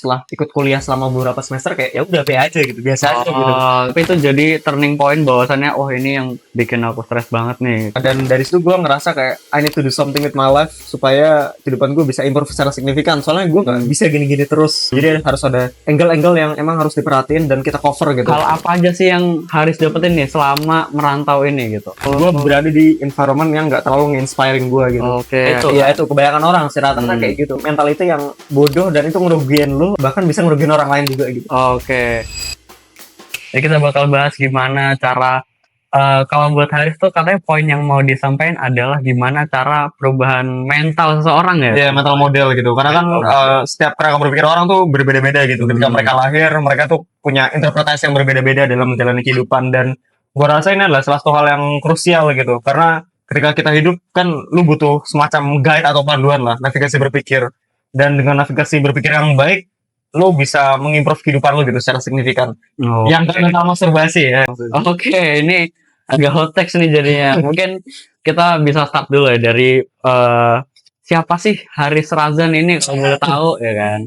setelah ikut kuliah selama beberapa semester kayak ya udah be aja gitu, biasa aja gitu. Tapi itu jadi turning point bahwasannya oh ini yang bikin aku stres banget nih. Dan dari situ gue ngerasa kayak I need to do something with my life supaya kehidupan gue bisa improve secara signifikan. Soalnya gue nggak bisa gini-gini terus. Jadi harus ada angle-angle yang emang harus diperhatiin dan kita cover gitu. Hal apa aja sih yang Haris dapetin nih selama merantau ini gitu? Gue berada di environment yang nggak terlalu nge-inspiring gue gitu. Oke. Itu kebanyakan orang sih rata-rata kayak gitu. Mentality yang bodoh dan itu ngerugiin lu, bahkan bisa ngerugiin orang lain juga gitu. Oke. Ya kita bakal bahas gimana cara kalau buat Haris tuh katanya poin yang mau disampaikan adalah gimana cara perubahan mental seseorang ya? Iya, mental model gitu. Karena kan setiap kerangka berpikir orang tuh berbeda-beda gitu. Ketika mereka lahir, mereka tuh punya interpretasi yang berbeda-beda dalam menjalani kehidupan. Dan gua rasa ini adalah salah satu hal yang krusial gitu. Karena ketika kita hidup kan lu butuh semacam guide atau panduan lah, navigasi berpikir. Dan dengan navigasi berpikir yang baik, lu bisa mengimprove kehidupan lu gitu secara signifikan. Yang mental masturbasi ya. Oke, ini agak hot text nih jadinya. Mungkin kita bisa start dulu ya dari siapa sih Haris Razan ini kalau boleh tahu ya kan.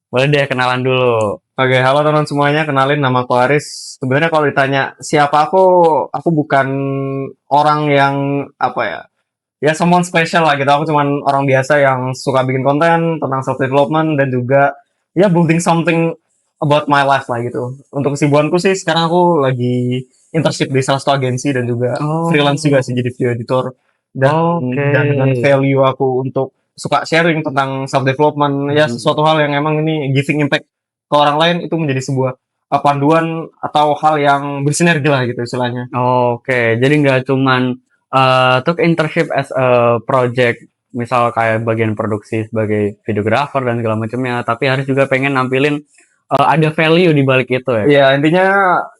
Boleh deh kenalan dulu. Oke, halo teman semuanya, kenalin nama aku Haris. Sebenarnya kalau ditanya siapa aku bukan orang yang apa ya? Ya someone special lah gitu. Aku cuman orang biasa yang suka bikin konten tentang self development dan juga ya building something about my life lah gitu. Untuk kesibukanku sih sekarang aku lagi internship di salah satu agensi dan juga freelance juga sih jadi video editor. Dan dengan value aku untuk suka sharing tentang self development ya sesuatu hal yang emang ini giving impact ke orang lain itu menjadi sebuah panduan atau hal yang bersinergi lah gitu istilahnya. Oke, jadi nggak cuman took internship as a project, misal kayak bagian produksi sebagai videographer dan segala macamnya, tapi harus juga pengen nampilin ada value di balik itu ya. Iya, intinya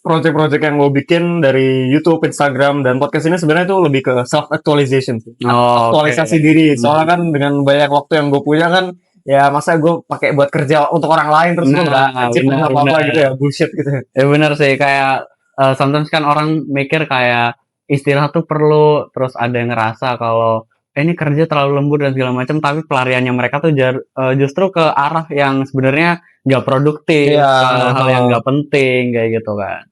project-project yang gue bikin dari YouTube, Instagram, dan podcast ini sebenarnya itu lebih ke self actualization, aktualisasi diri. Soalnya kan dengan banyak waktu yang gue punya kan, ya masa gue pakai buat kerja untuk orang lain terus gue nggak cipta apa-apa gitu ya, bullshit gitu. Ya benar sih, kayak sometimes kan orang mikir kayak istirahat tuh perlu, terus ada yang ngerasa kalau ini kerja terlalu lembur dan segala macam, tapi pelariannya mereka tuh justru ke arah yang sebenarnya nggak produktif, hal yang nggak penting kayak gitu kan.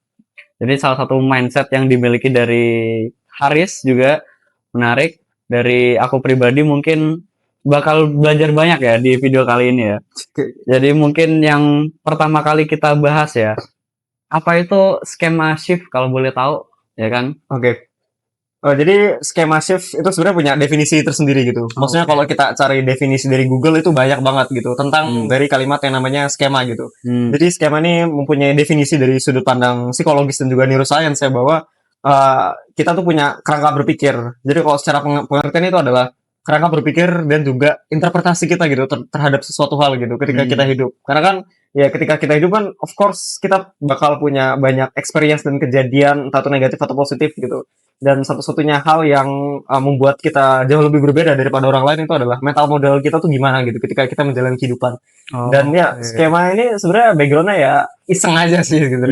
Jadi salah satu mindset yang dimiliki dari Haris juga menarik. Dari aku pribadi mungkin bakal belajar banyak ya di video kali ini ya. Jadi mungkin yang pertama kali kita bahas ya, apa itu skema shift kalau boleh tahu ya kan? Jadi skema shift itu sebenarnya punya definisi tersendiri gitu. Maksudnya kalau kita cari definisi dari Google itu banyak banget gitu tentang dari kalimat yang namanya skema gitu. Jadi skema ini mempunyai definisi dari sudut pandang psikologis dan juga neuroscience ya bahwa kita tuh punya kerangka berpikir. Jadi kalau secara pengertian itu adalah kerangka berpikir dan juga interpretasi kita gitu terhadap sesuatu hal gitu ketika kita hidup. Karena kan ya ketika kita hidup kan of course kita bakal punya banyak experience dan kejadian entah itu negatif atau positif gitu. Dan satu-satunya hal yang membuat kita jauh lebih berbeda daripada orang lain itu adalah mental model kita tuh gimana gitu ketika kita menjalani kehidupan. Dan ya skema ini sebenarnya backgroundnya ya iseng aja sih gitu.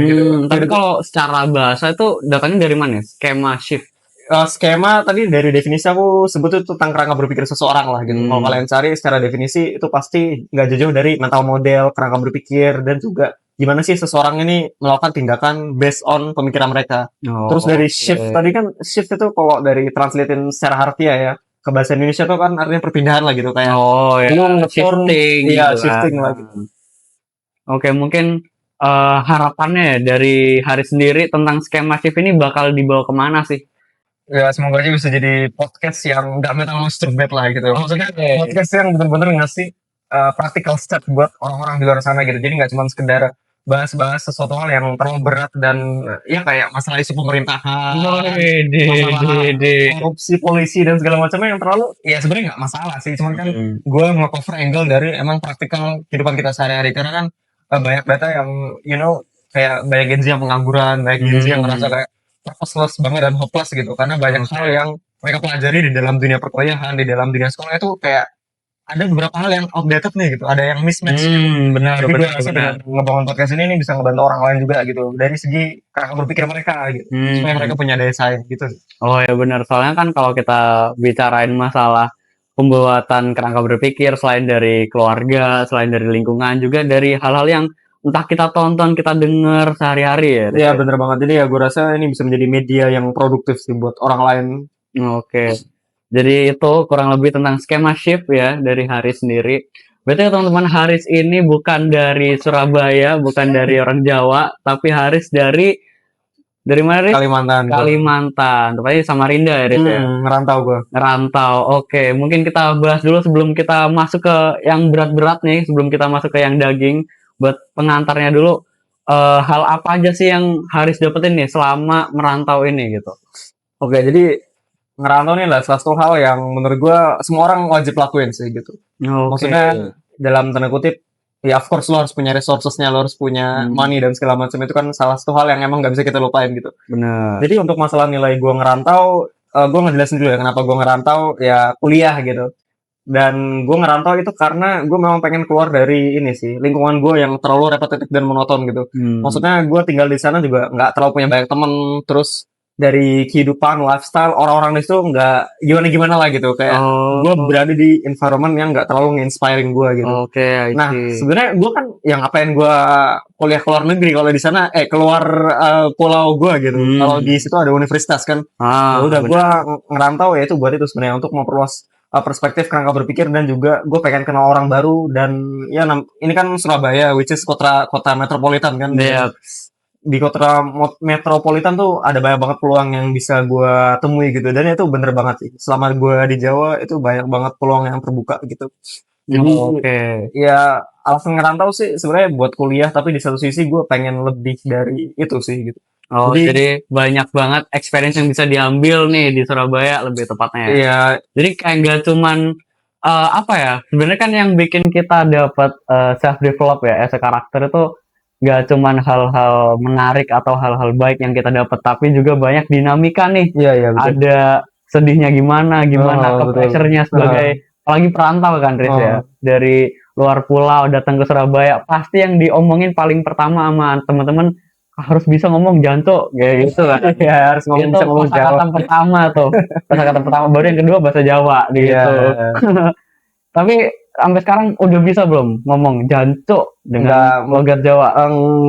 Tapi kalau secara bahasa itu datangnya dari mana? Skema shift. Skema tadi dari definisi aku sebut itu tentang kerangka berpikir seseorang lah gitu. Kalau kalian cari secara definisi itu pasti nggak jauh dari mental model, kerangka berpikir dan juga gimana sih seseorang ini melakukan tindakan based on pemikiran mereka. Terus dari shift tadi kan shift itu kalau dari translatein secara harfiah ya ke bahasa Indonesia tuh kan artinya perpindahan lah gitu kayak shifting. Iya, shifting lah gitu. Oke, mungkin harapannya dari Haris sendiri tentang skema shift ini bakal dibawa kemana sih? Ya semoga aja bisa jadi podcast yang gak mental masturbate lah gitu. Maksudnya podcast yang benar-benar ngasih practical step buat orang-orang di luar sana gitu. Jadi gak cuma sekedar bahas-bahas sesuatu hal yang terlalu berat dan ya kayak masalah isu pemerintahan, masalah korupsi polisi dan segala macamnya yang terlalu ya sebenarnya nggak masalah sih. Cuman kan gue nge-cover angle dari emang praktikal kehidupan kita sehari-hari karena kan banyak data yang kayak banyak Gen Z yang pengangguran, banyak Gen Z yang ngerasa kayak purposeless banget dan hopeless gitu karena banyak hal yang mereka pelajari di dalam dunia perkuliahan, di dalam dunia sekolah itu kayak ada beberapa hal yang outdated nih gitu, ada yang mismatch gitu. Benar. Gue rasa dengan ngebangun podcast ini bisa ngebantu orang lain juga gitu dari segi kerangka berpikir mereka gitu supaya mereka punya daya saing gitu. Oh ya benar, soalnya kan kalau kita bicarain masalah pembuatan kerangka berpikir selain dari keluarga, selain dari lingkungan, juga dari hal-hal yang entah kita tonton, kita denger sehari-hari ya. Iya bener banget. Jadi ya gue rasa ini bisa menjadi media yang produktif sih buat orang lain. Oke. Jadi itu kurang lebih tentang skema shift ya dari Haris sendiri. Berarti teman-teman, Haris ini bukan dari Surabaya, bukan dari orang Jawa, tapi Haris dari mana, Riz? Kalimantan. Kalimantan. Tepatnya Samarinda ya, Riz ya. Ngerantau gue. Ngerantau. Oke, mungkin kita bahas dulu sebelum kita masuk ke yang berat-berat nih, sebelum kita masuk ke yang daging. Buat pengantarnya dulu, hal apa aja sih yang Haris dapetin nih selama merantau ini gitu? Oke, jadi ngerantau nih lah salah satu hal yang menurut gue semua orang wajib lakuin sih gitu. Oke. Maksudnya dalam tanda kutip, ya of course lo harus punya resourcesnya, lo harus punya money dan segala macam, itu kan salah satu hal yang emang gak bisa kita lupain gitu. Bener. Jadi untuk masalah nilai gue ngerantau, gue ngejelasin dulu ya kenapa gue ngerantau, ya kuliah gitu. Dan gue ngerantau itu karena gue memang pengen keluar dari ini sih, lingkungan gue yang terlalu repetitif dan monoton gitu. Maksudnya gue tinggal di sana juga nggak terlalu punya banyak temen, terus dari kehidupan, lifestyle, orang-orang di situ nggak gimana-gimana lah gitu. Kayak gue berada di environment yang nggak terlalu nge-inspiring gue gitu. Oke, Nah, sebenarnya gue kan yang ngapain gue kuliah keluar negeri kalau di sana keluar pulau gue gitu. Kalau di situ ada universitas kan. Ya udah gue ngerantau ya itu buat itu sebenarnya untuk memperluas perspektif kerangka berpikir, dan juga gue pengen kenal orang baru. Dan ya ini kan Surabaya, which is kota metropolitan kan. Iya. Di kota metropolitan tuh ada banyak banget peluang yang bisa gue temui gitu, dan itu bener banget sih selama gue di Jawa itu banyak banget peluang yang terbuka gitu. Jadi ya alasan ngerantau sih sebenarnya buat kuliah, tapi di satu sisi gue pengen lebih dari itu sih gitu. Jadi banyak banget experience yang bisa diambil nih di Surabaya lebih tepatnya ya. Iya. Jadi kayak nggak cuman apa ya, sebenarnya kan yang bikin kita dapat self develop ya as a karakter itu nggak cuman hal-hal menarik atau hal-hal baik yang kita dapat, tapi juga banyak dinamika nih. Iya, betul. Ada sedihnya gimana ke pressure-nya sebagai apalagi perantau kan, Riz ya. Dari luar pulau datang ke Surabaya, pasti yang diomongin paling pertama sama teman-teman harus bisa ngomong janto kayak gitu kan. Ya, harus ngomong bisa ngomong Jawa. Kata pertama tuh. Kata pertama, baru yang kedua bahasa Jawa gitu. Tapi sampai sekarang udah bisa belum ngomong janco dengan logat Jawa?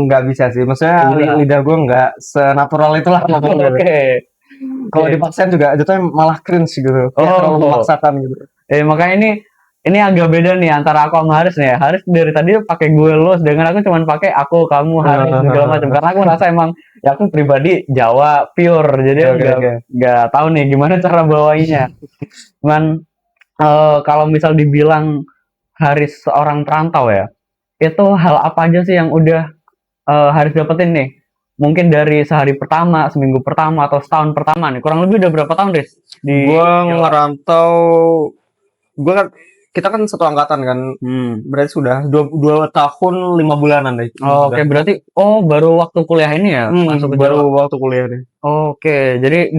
Nggak bisa sih, maksudnya lidah gue nggak senatural itulah. Oke. Kalau dipaksain juga jatuhnya malah cringe gitu, terlalu memaksakan gitu. Makanya ini agak beda nih antara aku sama Haris nih ya. Haris dari tadi pakai gue lo, sedangkan aku cuma pakai aku, kamu, Haris segala macam. Karena aku merasa emang ya aku pribadi Jawa pure, jadi nggak tahu nih gimana cara bawainya. Cuman kalau misal dibilang Haris seorang perantau ya, itu hal apa aja sih yang udah Haris dapetin nih? Mungkin dari sehari pertama, seminggu pertama, atau setahun pertama nih. Kurang lebih udah berapa tahun, Riz? Gue ngerantau, kita kan satu angkatan kan, berarti sudah 2 tahun 5 bulanan deh. Oke, berarti baru waktu kuliah ini ya? Masuk baru waktu kuliah deh. Oke, jadi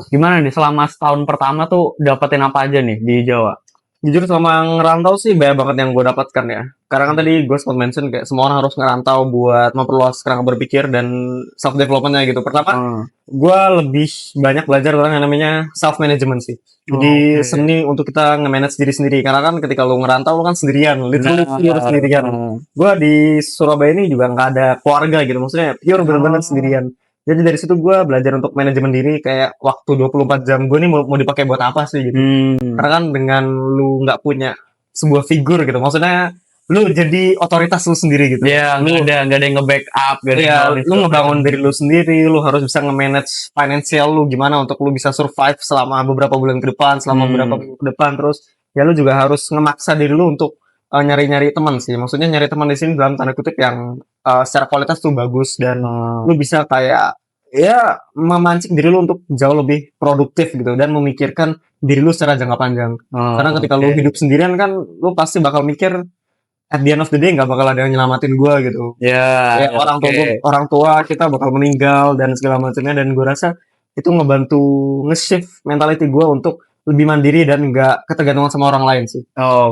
gimana nih selama setahun pertama tuh dapetin apa aja nih di Jawa? Jujur selama ngerantau sih banyak banget yang gue dapatkan ya. Karena kan tadi gue sempat mention kayak semua orang harus ngerantau buat memperluas kerangka berpikir dan self developmentnya gitu. Pertama, gue lebih banyak belajar tentang yang namanya self management sih. Jadi seni untuk kita nge-manage diri sendiri. Karena kan ketika lu ngerantau lu kan sendirian, literally pure sendirian. Gue di Surabaya ini juga nggak ada keluarga gitu, maksudnya pure bener-bener sendirian. Jadi dari situ gue belajar untuk manajemen diri, kayak waktu 24 jam gue nih mau dipakai buat apa sih gitu. Karena kan dengan lu nggak punya sebuah figur gitu, maksudnya lu jadi otoritas lu sendiri gitu. Iya, nggak ada yang nge-backup gitu. Iya, lu ngebangun diri lu sendiri, lu harus bisa nge-manage financial lu gimana untuk lu bisa survive selama beberapa bulan ke depan, selama beberapa minggu ke depan. Terus ya lu juga harus ngemaksa diri lu untuk nyari-nyari teman sih. Maksudnya nyari teman di sini dalam tanda kutip yang secara kualitas tuh bagus, dan lu bisa kayak ya memancing diri lu untuk jauh lebih produktif gitu, dan memikirkan diri lu secara jangka panjang. Karena ketika lu hidup sendirian kan lu pasti bakal mikir at the end of the day nggak bakal ada yang nyelamatin gue gitu. Orang tua kita bakal meninggal dan segala macamnya, dan gue rasa itu ngebantu nge-shift mentality gue untuk lebih mandiri dan nggak ketergantungan sama orang lain sih.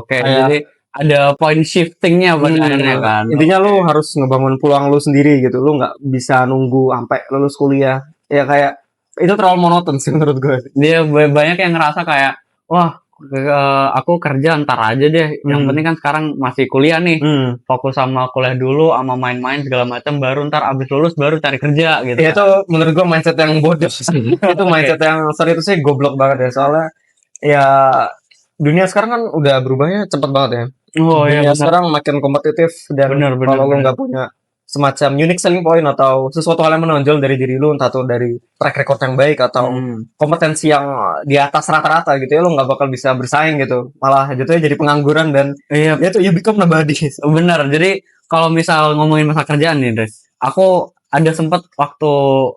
Jadi ada point shiftingnya benernya kan. Intinya lu harus ngebangun peluang lu sendiri gitu. Lu nggak bisa nunggu sampai lulus kuliah. Ya kayak itu terlalu monoton sih menurut gue. Dia banyak yang ngerasa kayak, wah Aku kerja ntar aja deh. Yang penting kan sekarang masih kuliah nih. Fokus sama kuliah dulu, sama main-main segala macam. Baru ntar abis lulus baru cari kerja gitu. Ya itu menurut gua mindset yang bodoh sih. Itu mindset yang sorry itu sih goblok banget ya. Soalnya ya dunia sekarang kan udah berubahnya cepet banget ya. Oh iya Dunia benar. sekarang makin kompetitif dan Benar, benar, kalau lu benar. nggak punya semacam unique selling point atau sesuatu hal yang menonjol dari diri lu, entah itu dari track record yang baik atau kompetensi yang di atas rata-rata gitu ya, lu nggak bakal bisa bersaing gitu. Malah jatuhnya jadi pengangguran dan Iya, ya itu you become nobody. benar. Jadi kalau misal ngomongin masa kerjaan nih, Dres. Aku ada sempat waktu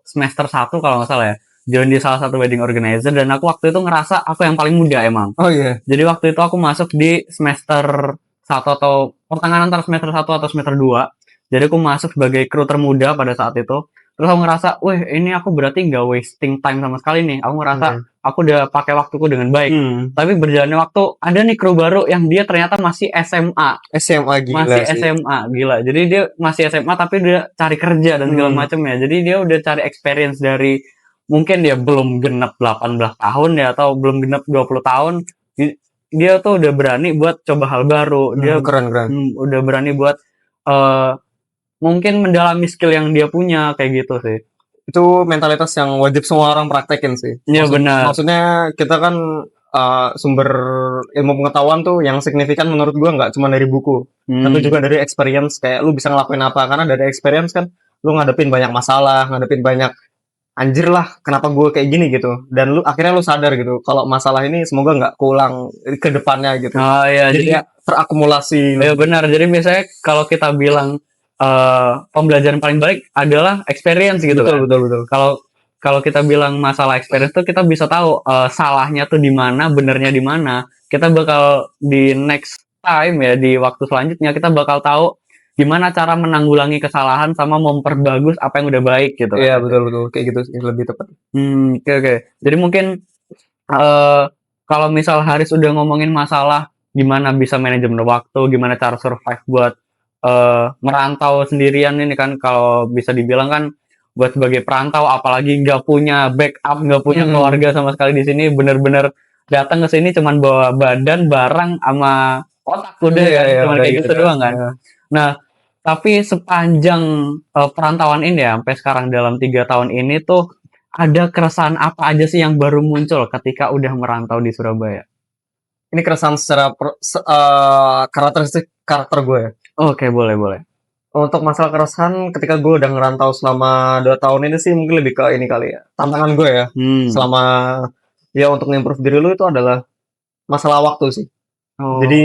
semester 1 kalau nggak salah ya, join di salah satu wedding organizer dan aku waktu itu ngerasa aku yang paling muda emang. Oh iya. Jadi waktu itu aku masuk di semester 1 atau pertengahan antara semester 1 atau semester 2. Jadi aku masuk sebagai kru termuda pada saat itu. Terus aku ngerasa, wih ini aku berarti nggak wasting time sama sekali nih. Aku ngerasa aku udah pakai waktuku dengan baik. Tapi berjalannya waktu, ada nih kru baru yang dia ternyata masih SMA. SMA gila Masih sih. SMA, gila. Jadi dia masih SMA tapi dia cari kerja dan segala macam ya. Jadi dia udah cari experience dari mungkin dia belum genap 18 tahun ya atau belum genap 20 tahun. Dia tuh udah berani buat coba hal baru. Dia Keren. udah berani buat mungkin mendalami skill yang dia punya kayak gitu sih. Itu mentalitas yang wajib semua orang praktekin sih. Iya benar. Maksudnya kita kan sumber ilmu pengetahuan tuh yang signifikan menurut gua nggak cuma dari buku, tapi juga dari experience. Kayak lu bisa ngelakuin apa karena dari experience kan lu ngadepin banyak masalah, ngadepin banyak anjir lah kenapa gue kayak gini gitu. Dan lu akhirnya lu sadar gitu kalau masalah ini semoga nggak keulang ke depannya gitu. Oh iya, Jadi ya terakumulasi. iya benar. Jadi biasanya kalau kita bilang pembelajaran paling baik adalah experience gitu kan. Betul. Kalau kita bilang masalah experience tuh kita bisa tahu salahnya tuh di mana, benernya di mana. Kita bakal di next time ya di waktu selanjutnya kita bakal tahu gimana cara menanggulangi kesalahan sama memperbagus apa yang udah baik gitu. Iya betul kayak gitu sih lebih tepat. Oke. Jadi mungkin kalau misal Haris udah ngomongin masalah gimana bisa manajemen waktu, gimana cara survive buat merantau sendirian ini kan, kalau bisa dibilang kan buat sebagai perantau apalagi nggak punya backup, nggak punya keluarga sama sekali di sini, bener-bener datang ke sini cuman bawa badan, barang sama otak udah kan, cuman kayak gitu doang kan. Nah, tapi sepanjang perantauan ini ya sampai sekarang dalam 3 tahun ini tuh ada keresahan apa aja sih yang baru muncul ketika udah merantau di Surabaya? Ini keresahan secara karakteristik karakter gue ya. Oke, boleh. Untuk masalah keresahan ketika gue udah ngerantau selama 2 tahun ini sih mungkin lebih ke ini kali ya. Tantangan gue ya. Selama ya untuk improve diri lu itu adalah masalah waktu sih. Jadi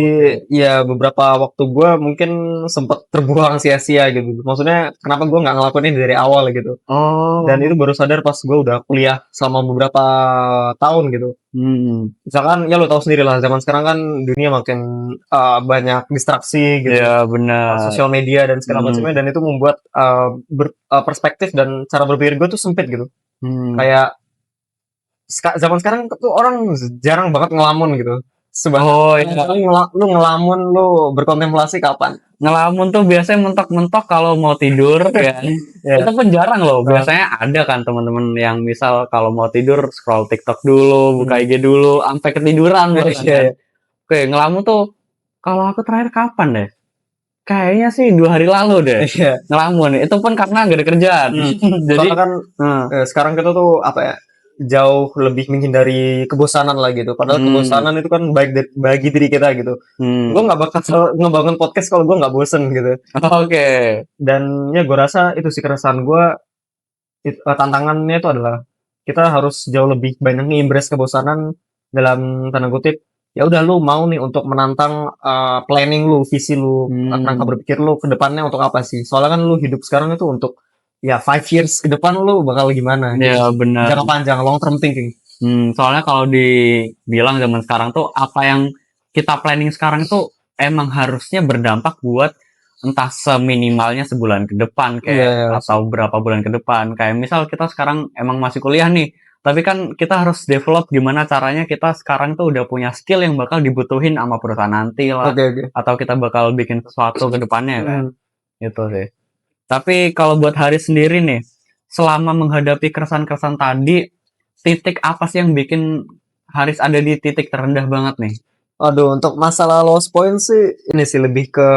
ya beberapa waktu gue mungkin sempat terbuang sia-sia gitu. Maksudnya kenapa gue nggak ngelakuin ini dari awal gitu. Dan itu baru sadar pas gue udah kuliah selama beberapa tahun gitu. Misalkan ya lo tahu sendiri lah zaman sekarang kan dunia makin banyak distraksi gitu. Iya benar. Sosial media dan segala macamnya dan itu membuat perspektif dan cara berpikir gue tuh sempit gitu. Kayak zaman sekarang tuh orang jarang banget ngelamun gitu. Lu ngelamun, lu berkontemplasi kapan? Ngelamun tuh biasanya mentok-mentok kalau mau tidur kan. Itu pun jarang loh. Biasanya ada kan teman-teman yang misal kalau mau tidur scroll TikTok dulu, buka IG dulu, sampai ketiduran kan. Oke, ngelamun tuh kalau aku terakhir kapan deh? Kayaknya sih 2 hari lalu deh. Ngelamun. Itu pun karena gak ada kerjaan. Jadi kan sekarang kita tuh apa ya? Jauh lebih menghindari kebosanan lah gitu. Padahal kebosanan itu kan baik bagi diri kita gitu. Gue nggak bakal ngebangun podcast kalau gue nggak bosen gitu. Oke. Dan ya gue rasa itu sih keresahan gue. Tantangannya itu adalah kita harus jauh lebih banyak nge-embrace kebosanan dalam tanda kutip. Ya udah lu mau nih untuk menantang planning lu, visi lu, kerangka berpikir lu ke depannya untuk apa sih? Soalnya kan lu hidup sekarang itu untuk ya 5 years ke depan lu bakal gimana? Ya benar. Jangka panjang, long term thinking. Soalnya kalau dibilang zaman sekarang tuh apa yang kita planning sekarang tuh emang harusnya berdampak buat entah seminimalnya sebulan ke depan kayak atau berapa bulan ke depan. Kayak misal kita sekarang emang masih kuliah nih, tapi kan kita harus develop gimana caranya kita sekarang tuh udah punya skill yang bakal dibutuhin sama perusahaan nanti lah. Atau kita bakal bikin sesuatu ke depannya kan. Gitu sih. Tapi kalau buat Haris sendiri nih, selama menghadapi keresahan-keresahan tadi, titik apa sih yang bikin Haris ada di titik terendah banget nih? Aduh, untuk masalah lost point sih ini sih lebih ke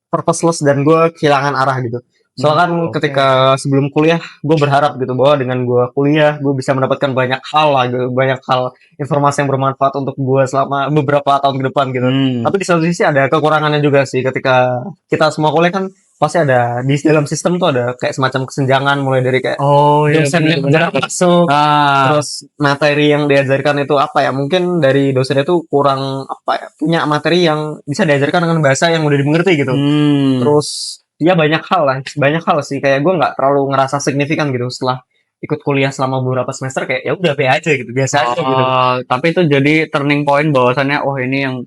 purposeless dan gue kehilangan arah gitu. Soalnya kan Oke. ketika sebelum kuliah gue berharap gitu bahwa dengan gue kuliah gue bisa mendapatkan banyak hal lah gitu, banyak hal informasi yang bermanfaat untuk gue selama beberapa tahun ke depan gitu. Hmm. Tapi di satu sisi ada kekurangannya juga sih ketika kita semua kuliah kan pasti ada di dalam sistem tuh ada kayak semacam kesenjangan mulai dari kayak Oh iya, dosen yang benar-benar. jarang masuk, Ah. terus materi yang diajarkan itu apa ya? Mungkin dari dosen itu kurang apa ya? Punya materi yang bisa diajarkan dengan bahasa yang mudah dimengerti gitu. Hmm. Terus ya banyak hal lah, banyak hal sih. Kayak gue nggak terlalu ngerasa signifikan gitu setelah ikut kuliah selama beberapa semester kayak ya udah be aja gitu, biasa aja gitu. Tapi itu jadi turning point bahwasannya, oh ini yang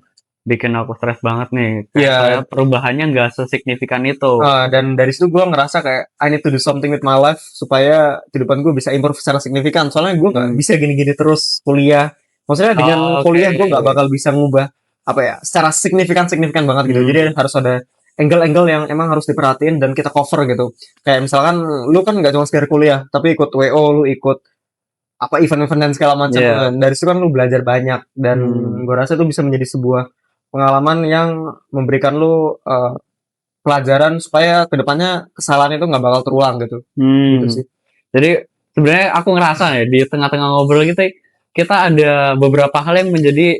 bikin aku stres banget nih. Kayak Ya, ternyata perubahannya nggak sesignifikan itu. dan dari situ gue ngerasa kayak I need to do something with my life supaya kehidupan gue bisa improve secara signifikan. Soalnya gue nggak Hmm. bisa gini-gini terus kuliah. Maksudnya dengan Oke. kuliah gue nggak bakal bisa ngubah apa ya secara signifikan banget gitu. Hmm. Jadi harus ada angle-angle yang emang harus diperhatiin dan kita cover gitu. Kayak misalkan lu kan nggak cuma sekedar kuliah, tapi ikut WO, lu ikut apa event-event dan segala macam. Iya. Dari situ kan lu belajar banyak dan Hmm. gue rasa itu bisa menjadi sebuah pengalaman yang memberikan lu pelajaran supaya kedepannya kesalahan itu nggak bakal terulang gitu. Gitu Hmm. sih. Jadi sebenarnya aku ngerasa nih di tengah-tengah ngobrol kita ada beberapa hal yang menjadi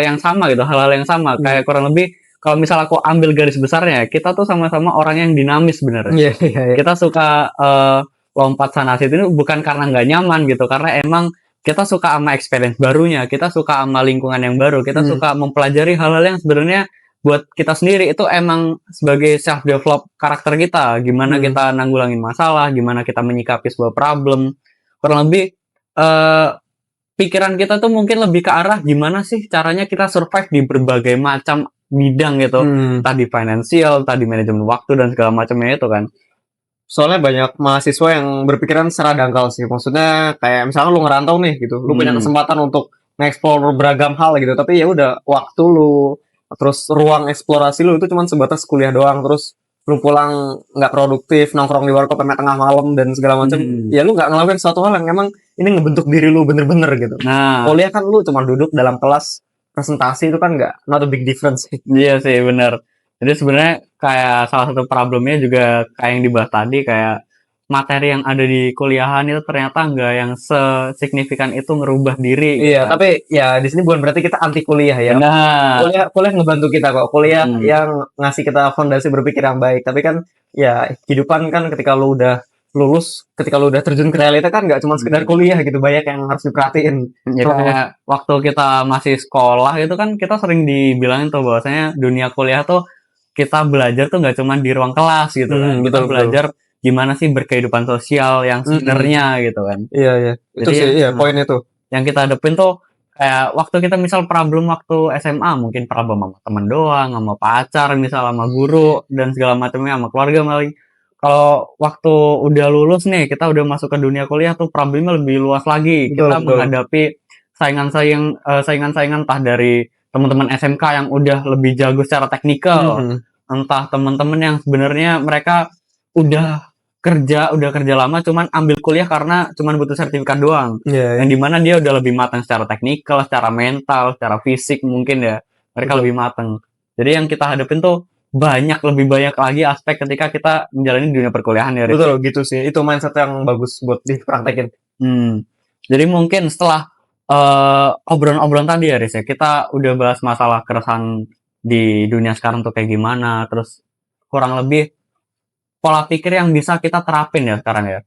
yang sama gitu, hal-hal yang sama. Kayak kurang lebih kalau misal aku ambil garis besarnya, kita tuh sama-sama orang yang dinamis sebenarnya. Iya, iya, iya. Kita suka lompat sana situ ini bukan karena nggak nyaman gitu, karena emang kita suka sama experience barunya, kita suka sama lingkungan yang baru, kita suka mempelajari hal-hal yang sebenarnya buat kita sendiri itu emang sebagai self develop karakter kita, gimana kita nanggulangin masalah, gimana kita menyikapi sebuah problem. Kurang lebih eh pikiran kita tuh mungkin lebih ke arah gimana sih caranya kita survive di berbagai macam bidang gitu, entah di financial, entah di manajemen waktu dan segala macamnya itu kan. Soalnya banyak mahasiswa yang berpikiran secara dangkal sih. Maksudnya kayak misalnya lu ngerantau nih gitu, lu punya kesempatan untuk nge-explore beragam hal gitu, tapi ya udah waktu lu terus ruang eksplorasi lu itu cuma sebatas kuliah doang, terus lu pulang nggak produktif, nongkrong di warkop sampai tengah malam dan segala macam. Ya lu nggak ngelakuin suatu hal yang emang ini ngebentuk diri lu bener-bener gitu. Nah, Kuliah kan lu cuma duduk dalam kelas presentasi itu kan nggak not a big difference sih. iya sih bener. Jadi sebenarnya kayak salah satu problemnya juga kayak yang dibahas tadi, kayak materi yang ada di kuliahan itu ternyata nggak yang sesignifikan itu ngerubah diri gitu Iya, kan. tapi ya di sini bukan berarti kita anti kuliah ya. Benar. Kuliah ngebantu kita kok. Kuliah Hmm. yang ngasih kita fondasi berpikir yang baik. Tapi kan ya kehidupan kan ketika lu udah lulus, ketika lu udah terjun ke realita kan nggak cuma sekedar kuliah gitu, banyak yang harus diperhatiin. Ya kayak waktu kita masih sekolah itu kan kita sering dibilangin tuh bahwasanya dunia kuliah tuh kita belajar tuh nggak cuma di ruang kelas gitu kan. Kita Betul, betul. belajar gimana sih berkehidupan sosial yang sebenarnya gitu kan. Iya, iya. Itu Jadi sih, iya, poin itu. yang kita hadapin tuh kayak waktu kita misal problem waktu SMA, mungkin problem sama temen doang, sama pacar, misal sama guru dan segala macamnya, sama keluarga malah. Kalau waktu udah lulus nih, kita udah masuk ke dunia kuliah tuh problemnya lebih luas lagi. Betul, Kita betul. menghadapi saingan-saingan entah dari teman-teman SMK yang udah lebih jago secara teknikal, entah teman-teman yang sebenarnya mereka udah kerja lama cuman ambil kuliah karena cuman butuh sertifikat doang. Iya, Yang dimana dia udah lebih matang secara teknikal, secara mental, secara fisik mungkin ya. Mereka Betul. lebih matang. Jadi yang kita hadapin tuh lebih banyak lagi aspek ketika kita menjalani dunia perkuliahan ya, Riz. Betul, gitu sih. Itu mindset yang bagus buat dipraktekin. Jadi mungkin setelah obrolan-obrolan tadi ya, Riz ya, kita udah bahas masalah keresahan di dunia sekarang tuh kayak gimana, terus kurang lebih pola pikir yang bisa kita terapin ya sekarang ya.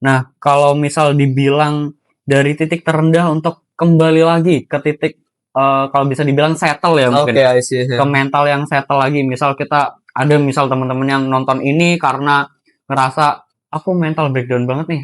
Nah, kalau misal dibilang dari titik terendah untuk kembali lagi ke titik kalau bisa dibilang settle ya mungkin. Oke, I see. Ke mental yang settle lagi. Misal kita ada misal teman-teman yang nonton ini karena ngerasa aku mental breakdown banget nih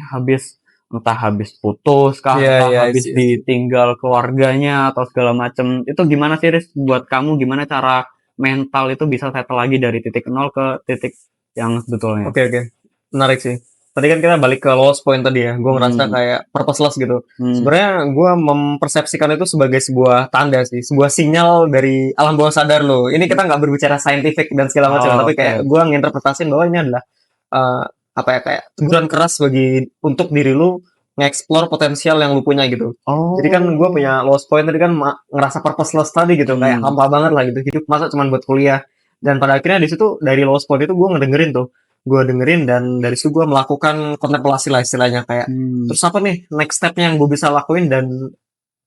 entah habis putus kah, Iya, iya, I habis see. ditinggal keluarganya atau segala macem. Itu gimana sih, Riz, buat kamu gimana cara mental itu bisa settle lagi dari titik nol ke titik yang sebetulnya? Oke. Menarik sih. Tadi kan kita balik ke lost point tadi ya. Gue ngerasa kayak purposeless gitu. Sebenarnya gue mempersepsikan itu sebagai sebuah tanda sih, sebuah sinyal dari alam bawah sadar lo. Ini kita nggak berbicara saintifik dan segala macam, tapi kayak gue nginterpretasin bahwa ini adalah apa ya kayak teguran keras untuk diri lu nge-explore potensial yang lu punya gitu. Oh. Jadi kan gue punya lowest point tadi kan ngerasa purposeless tadi gitu, kayak hampa banget lah gitu hidup, masa cuma buat kuliah. Dan pada akhirnya di situ dari lowest point itu gue ngedengerin tuh, gue dengerin dan dari situ gue melakukan kontemplasi lah istilahnya kayak terus apa nih next stepnya yang gue bisa lakuin dan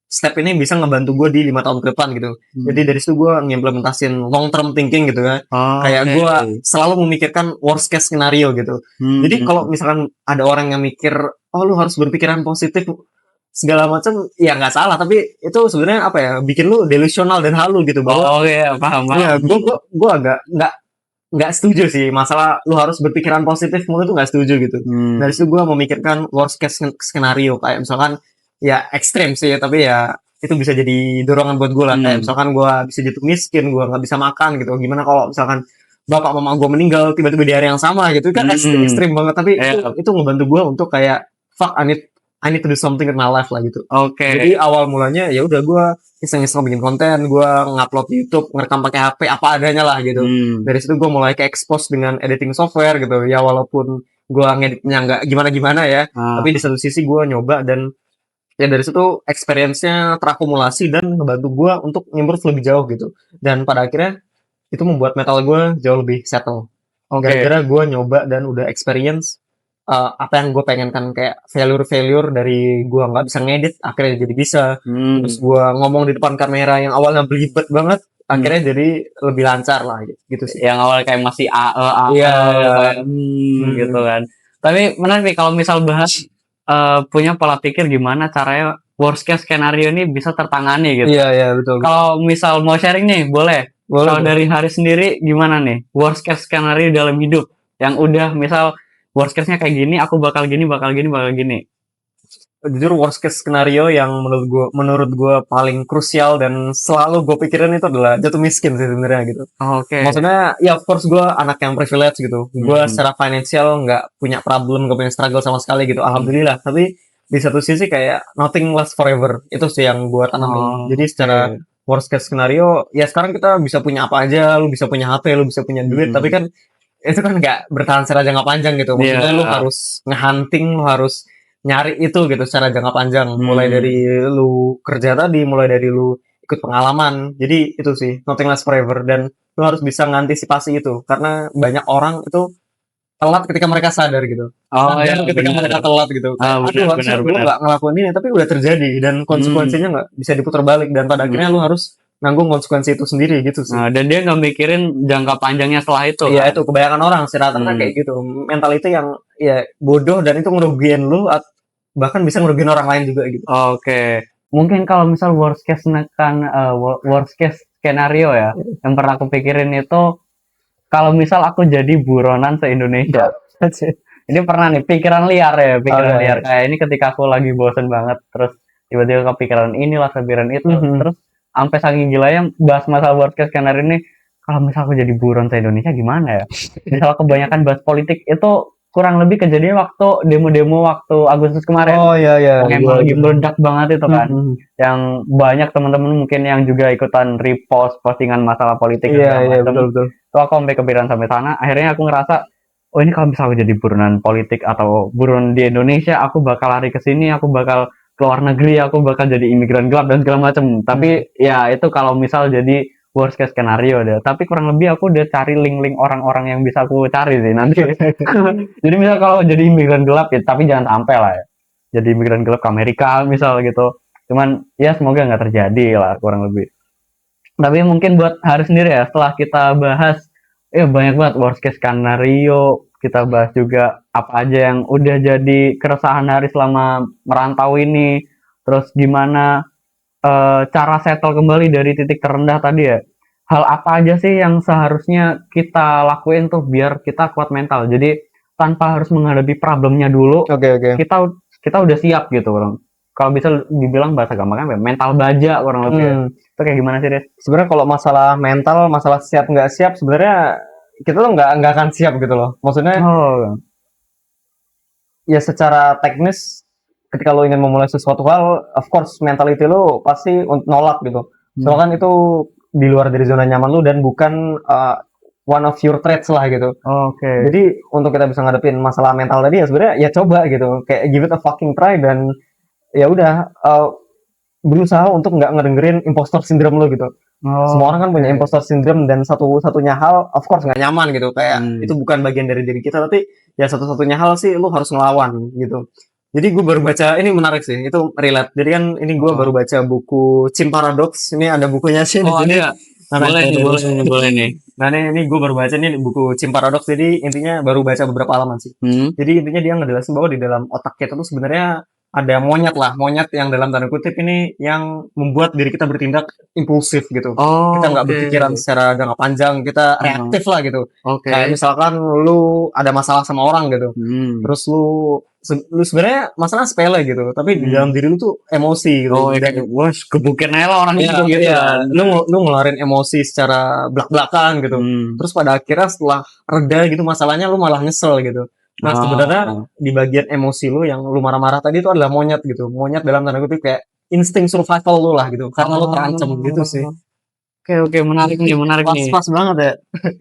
step ini bisa ngebantu gue di 5 tahun ke depan gitu. Jadi dari situ gue ngimplementasin long term thinking gitu kan. Kayak gue selalu memikirkan worst case scenario gitu. Jadi kalau misalkan ada orang yang mikir, oh lu harus berpikiran positif segala macam, ya nggak salah. Tapi itu sebenarnya apa ya, bikin lu delusional dan halu gitu. Bahwa, paham. ya gue agak nggak setuju sih masalah lu harus berpikiran positif, mulu itu nggak setuju gitu. Dari situ gue memikirkan worst case skenario kayak misalkan ya ekstrim sih tapi ya itu bisa jadi dorongan buat gue lah. Kayak misalkan gue bisa jatuh miskin, gue nggak bisa makan gitu, gimana kalau misalkan bapak mama gue meninggal tiba-tiba di hari yang sama gitu kan ekstrim banget, tapi itu ngebantu gue untuk kayak fuck I need to do something in my life lah gitu. Jadi awal mulanya ya udah gue iseng-iseng bikin konten, gue ngupload di YouTube, ngerekam pakai HP apa adanya lah gitu. Dari situ gue mulai ke expose dengan editing software gitu ya, walaupun gue ngeditnya nggak gimana-gimana ya, tapi di satu sisi gue nyoba dan ya dari situ experience-nya terakumulasi dan ngebantu gue untuk improve lebih jauh gitu. Dan pada akhirnya itu membuat metal gue jauh lebih settle. Gara-gara gue nyoba dan udah experience apa yang gue pengen kan, kayak failure dari gue nggak bisa ngedit akhirnya jadi bisa. Terus gue ngomong di depan kamera yang awalnya belibet banget akhirnya jadi lebih lancar lah gitu sih. Yang awal kayak masih gitu kan. Tapi menarik nih kalau misal bahas punya pola pikir gimana caranya worst case skenario ini bisa tertangani gitu. Iya betul. Kalau misal mau sharing nih boleh. Kalau dari Hari sendiri gimana nih worst case skenario dalam hidup yang udah misal worst case-nya kayak gini, aku bakal gini. Jujur worst case skenario yang menurut gue paling krusial dan selalu gue pikirin itu adalah jatuh miskin sih sebenarnya gitu. Maksudnya ya of course gue anak yang privilege gitu. Gue secara finansial nggak punya problem, nggak punya struggle sama sekali gitu. Alhamdulillah. Tapi di satu sisi kayak nothing lasts forever. Itu sih yang gue tanamin. Jadi secara worst case skenario ya sekarang kita bisa punya apa aja. Lu bisa punya HP, lu bisa punya duit. Tapi kan itu kan nggak bertahan secara jangka panjang gitu. Maksudnya lu harus ngehunting, lu harus nyari itu gitu secara jangka panjang, mulai dari lu kerja tadi, mulai dari lu ikut pengalaman. Jadi itu sih nothing lasts forever dan lu harus bisa ngantisipasi itu karena banyak orang itu telat ketika mereka sadar gitu. Ketika mereka telat gitu. Harusnya gue nggak ngelakuin ini tapi udah terjadi dan konsekuensinya nggak bisa diputar balik dan pada akhirnya lu harus nanggung konsekuensi itu sendiri gitu sih. Dan dia nggak mikirin jangka panjangnya setelah itu. Iya itu kebanyakan orang sih rata-rata kayak gitu. Mentality yang ya bodoh dan itu ngerugiin lu bahkan bisa ngerugiin orang lain juga gitu. Mungkin kalau misal worst case skenario ya, yang pernah aku pikirin itu kalau misal aku jadi buronan se-Indonesia. Ini pernah nih pikiran liar liar. Kayak ini ketika aku lagi bosen banget, terus tiba-tiba kepikiran inilah, kepikiran itu, terus sampai saking gilanya bahas masalah worst case skenario ini, kalau misal aku jadi buron se-Indonesia gimana ya? Misal kebanyakan bahas politik itu kurang lebih kejadian waktu demo-demo waktu Agustus kemarin. Emang lagi meledak banget itu kan. Yang banyak teman-teman mungkin yang juga ikutan repost postingan masalah politik. Betul. Tuh aku sampai kepikiran sampai sana. Akhirnya aku ngerasa, oh ini kalau misalnya jadi buronan politik atau buron di Indonesia, aku bakal lari ke sini, aku bakal keluar negeri, aku bakal jadi imigran gelap dan segala macam. Tapi ya itu kalau misal jadi worst case skenario deh. Tapi kurang lebih aku udah cari link-link orang-orang yang bisa aku cari sih nanti. Jadi misal kalau jadi imigran gelap ya, tapi jangan sampai lah ya. Jadi imigran gelap ke Amerika misal gitu. Cuman ya semoga nggak terjadi lah kurang lebih. Tapi mungkin buat Hari sendiri ya, setelah kita bahas banyak banget worst case skenario, kita bahas juga apa aja yang udah jadi keresahan Hari selama merantau ini, terus gimana cara settle kembali dari titik terendah tadi ya. Hal apa aja sih yang seharusnya kita lakuin tuh biar kita kuat mental. Jadi tanpa harus menghadapi problemnya dulu, kita udah siap gitu orang. Kalau bisa dibilang bahasa gampangnya mental baja kurang lebih ya. Itu kayak gimana sih, Des? Sebenarnya kalau masalah mental, masalah siap nggak siap, sebenarnya kita tuh nggak akan siap gitu loh. Maksudnya ya secara teknis ketika lo ingin memulai sesuatu hal, of course mentality lo pasti nolak gitu. Soalnya kan itu di luar dari zona nyaman lo dan bukan one of your traits lah gitu. Oke. Jadi untuk kita bisa ngadepin masalah mental tadi ya sebenarnya ya coba gitu, kayak give it a fucking try dan ya udah berusaha untuk nggak ngedengerin impostor syndrome lo gitu. Semua orang kan punya impostor syndrome dan satu-satunya hal of course nggak nyaman gitu, kayak itu bukan bagian dari diri kita, tapi ya satu-satunya hal sih lu harus ngelawan gitu. Jadi gue baru baca, ini menarik sih, itu relate. Jadi kan ini gue baru baca buku Chimp Paradox. Ini ada bukunya sih di sini. Ada. Boleh nih. Nah ini gue baru baca nih buku Chimp Paradox. Jadi intinya baru baca beberapa halaman sih. Jadi intinya dia ngejelasin bahwa di dalam otak kita tuh sebenarnya ada monyet yang dalam tanda kutip ini yang membuat diri kita bertindak impulsif gitu. Kita nggak berpikiran secara jangka panjang, kita reaktif lah gitu. Kayak misalkan lu ada masalah sama orang gitu, terus lu sebenarnya masalah sepele gitu, tapi di dalam diri lu tuh emosi gitu. Wah, kebukin aja lah orang itu gitu ya. Lu ngeluarin emosi secara belak-belakan gitu. Terus pada akhirnya setelah reda gitu masalahnya, lu malah nyesel gitu. Nah sebenarnya di bagian emosi lu yang lu marah-marah tadi itu adalah monyet gitu. Monyet dalam tanda kutip kayak insting survival lu lah gitu. Karena lu terancam gitu sih. Oke, menarik nih. Pas banget ya.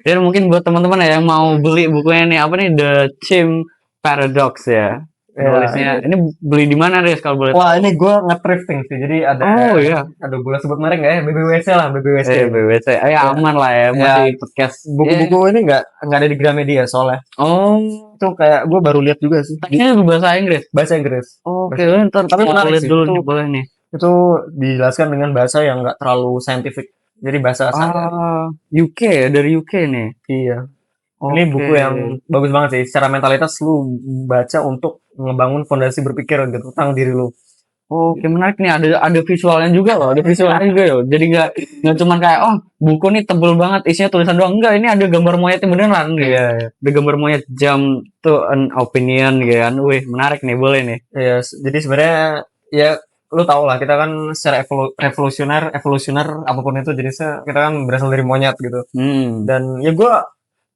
Dan mungkin buat teman-teman ya yang mau beli bukunya nih, apa nih, The Chimp Paradox ya. Nulisnya ini beli di mana Riz kalau boleh? Wah, ini gue nge-thrifting sih. Jadi ada aduh, boleh sebut merek nggak ya? BBWC lah, BBWC. BBWC. Aman lah ya, masih podcast. Buku-buku ini nggak ada di Gramedia soalnya. Itu kayak gue baru lihat juga sih. Ini bahasa Inggris. Bahasa Inggris. Oke, ntar tapi menarik sih. Dulu nih, boleh nih. Itu dijelaskan dengan bahasa yang nggak terlalu scientific. Jadi bahasa UK ya, dari UK nih. Iya. Ini buku yang bagus banget sih. Secara mentalitas lu baca untuk ngebangun fondasi berpikir gitu tentang diri lu. Oke, menarik nih. Ada visualnya juga loh. Jadi nggak cuma kayak buku nih tebel banget isinya tulisan doang. Enggak, ini ada gambar monyetnya beneran nih. Iya. Ada gambar monyet jump to an opinion gitu kan. Wih, menarik nih, boleh nih. Iya, jadi sebenarnya ya lu tau lah, kita kan secara evolusioner apapun itu jenisnya, kita kan berasal dari monyet gitu. Dan ya gue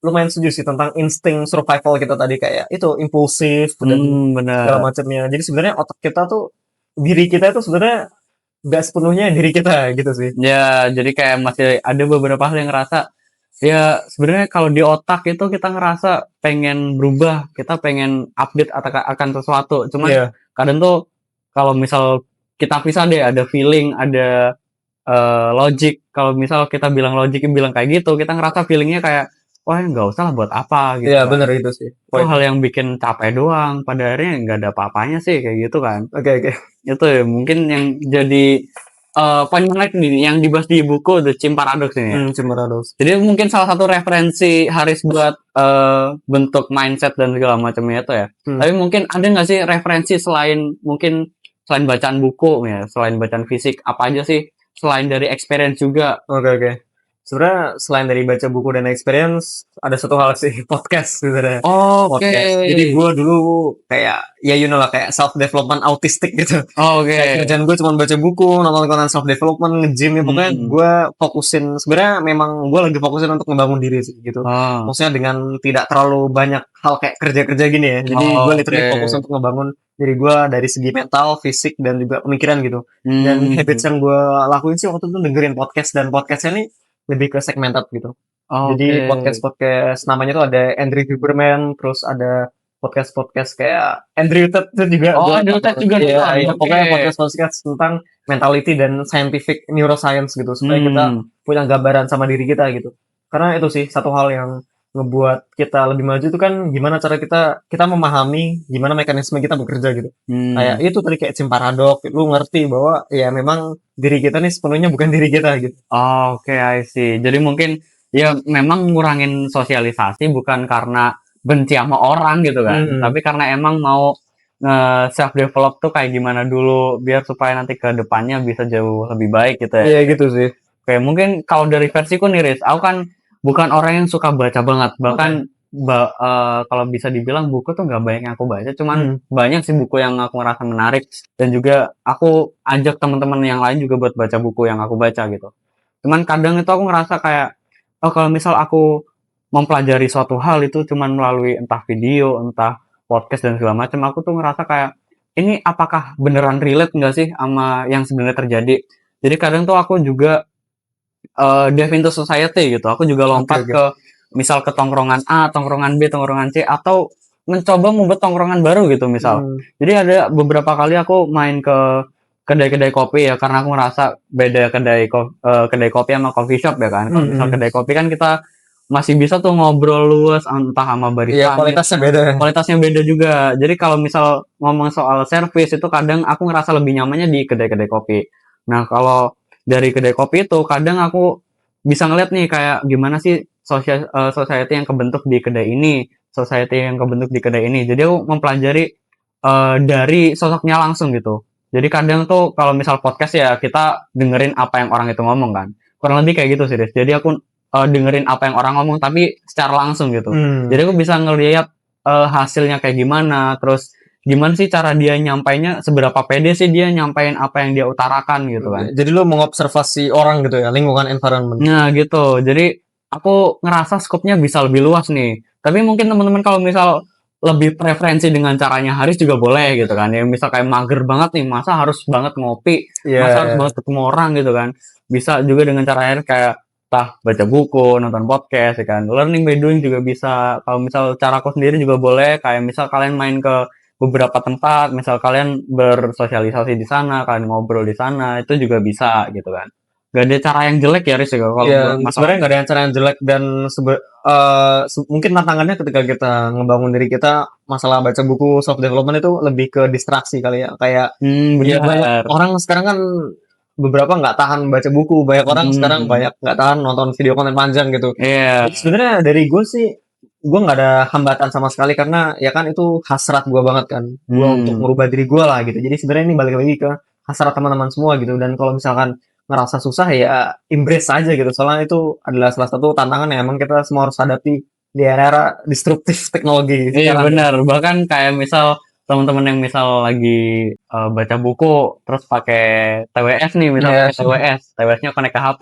lumayan setuju sih tentang insting survival kita tadi, kayak itu impulsif dan segala macamnya. Jadi sebenarnya otak kita tuh, diri kita itu sebenarnya gak sepenuhnya diri kita gitu sih. Ya, jadi kayak masih ada beberapa hal yang ngerasa ya sebenarnya kalau di otak itu kita ngerasa pengen berubah, kita pengen update akan sesuatu. Cuman kadang tuh kalau misal kita pisah deh, ada feeling, ada logic. Kalau misal kita bilang logiknya bilang kayak gitu, kita ngerasa feelingnya kayak wah nggak usah lah buat apa gitu. Iya benar itu sih. Itu hal yang bikin capek doang. Pada akhirnya nggak ada apa-apanya sih kayak gitu kan. Oke. Itu ya mungkin yang jadi poin menarik nih yang dibahas di buku The Chimp Paradox ini. Chimp Paradox. Jadi mungkin salah satu referensi Haris buat bentuk mindset dan segala macamnya itu ya. Tapi mungkin ada nggak sih referensi selain bacaan buku ya, selain bacaan fisik, apa aja sih selain dari experience juga? Oke. Sebenarnya selain dari baca buku dan experience, ada satu hal sih, podcast sebenarnya. Podcast. Jadi gue dulu kayak ya lah kayak self development autistic gitu. Kayak kerjaan gue cuma baca buku, nonton konten self development, nge-gym ya, pokoknya gue fokusin, sebenarnya memang gue lagi fokusin untuk membangun diri sih gitu. Maksudnya dengan tidak terlalu banyak hal kayak kerja-kerja gini ya. Jadi gue literally fokus untuk ngebangun diri gue dari segi mental, fisik, dan juga pemikiran gitu. Dan habits yang gue lakuin sih waktu itu dengerin podcast, dan podcastnya nih lebih ke segmented gitu. Jadi podcast namanya tuh ada Andrew Huberman, terus ada podcast kayak Andrew Tate juga. Andrew Tate juga. Iya, pokoknya podcast tentang mentality dan scientific neuroscience gitu, supaya kita punya gambaran sama diri kita gitu. Karena itu sih satu hal yang ngebuat kita lebih maju itu kan gimana cara kita memahami gimana mekanisme kita bekerja gitu. Kayak itu tadi kayak Chimp Paradox, lu ngerti bahwa ya memang diri kita nih sepenuhnya bukan diri kita gitu. Oke, I see. Jadi mungkin ya memang ngurangin sosialisasi bukan karena benci sama orang gitu kan, tapi karena emang mau self develop tuh kayak gimana dulu biar supaya nanti ke depannya bisa jauh lebih baik gitu ya. Iya gitu sih. Oke, mungkin kalau dari versiku nih Riz, aku kan bukan orang yang suka baca banget, bahkan kalau bisa dibilang buku tuh nggak banyak yang aku baca, cuman banyak sih buku yang aku ngerasa menarik, dan juga aku ajak teman-teman yang lain juga buat baca buku yang aku baca gitu. Cuman kadang itu aku ngerasa kayak kalau misal aku mempelajari suatu hal itu cuman melalui entah video, entah podcast dan segala macam, aku tuh ngerasa kayak ini apakah beneran relate nggak sih sama yang sebenarnya terjadi. Jadi kadang tuh aku juga dive into society gitu. Aku juga lompat ke misal ke tongkrongan A, tongkrongan B, tongkrongan C, atau mencoba membuat tongkrongan baru gitu misal. Jadi ada beberapa kali aku main ke kedai-kedai kopi ya, karena aku ngerasa beda kedai kopi sama coffee shop ya kan. Kalau misal kedai kopi kan kita masih bisa tuh ngobrol luas entah sama Iya, barista. kualitasnya beda. Kualitasnya beda juga. Jadi kalau misal ngomong soal service itu kadang aku ngerasa lebih nyamannya di kedai-kedai kopi. Nah, kalau dari kedai kopi itu kadang aku bisa ngeliat nih kayak gimana sih society yang kebentuk di kedai ini, society yang kebentuk di kedai ini. Jadi aku mempelajari dari sosoknya langsung gitu. Jadi kadang tuh kalau misal podcast ya kita dengerin apa yang orang itu ngomong kan. Kurang lebih kayak gitu sih, Riz. Jadi aku dengerin apa yang orang ngomong tapi secara langsung gitu. Jadi aku bisa ngelihat hasilnya kayak gimana, terus gimana sih cara dia nyampainya, seberapa pede sih dia nyampain apa yang dia utarakan gitu kan. Jadi lu mengobservasi orang gitu ya, lingkungan environment. Nah gitu, jadi aku ngerasa skopnya bisa lebih luas nih. Tapi mungkin teman-teman kalau misal lebih preferensi dengan caranya Haris juga boleh gitu kan. Ya misal kayak mager banget nih, masa harus banget ngopi, masa harus banget ketemu orang gitu kan. Bisa juga dengan cara Haris kayak baca buku, nonton podcast ya kan. Learning by doing juga bisa. Kalau misal cara aku sendiri juga boleh, kayak misal kalian main ke beberapa tempat, misal kalian bersosialisasi di sana, kalian ngobrol di sana, itu juga bisa gitu kan. Gak ada cara yang jelek ya Riz ya kalau sebenarnya nggak ada yang cara yang jelek dan mungkin tantangannya ketika kita ngebangun diri kita masalah baca buku self development itu lebih ke distraksi kali ya, kayak ya banyak orang sekarang kan beberapa nggak tahan baca buku, banyak orang sekarang banyak nggak tahan nonton video konten panjang gitu. Sebenarnya dari gue sih gue nggak ada hambatan sama sekali karena ya kan itu hasrat gue banget kan, gue untuk merubah diri gue lah gitu. Jadi sebenarnya ini balik lagi ke hasrat teman-teman semua gitu. Dan kalau misalkan ngerasa susah ya embrace aja gitu, soalnya itu adalah salah satu tantangan yang emang kita semua harus hadapi di era disruptif teknologi. Iya benar, bahkan kayak misal teman-teman yang misal lagi baca buku terus pakai TWS nih, misalnya TWS-nya connect ke HP,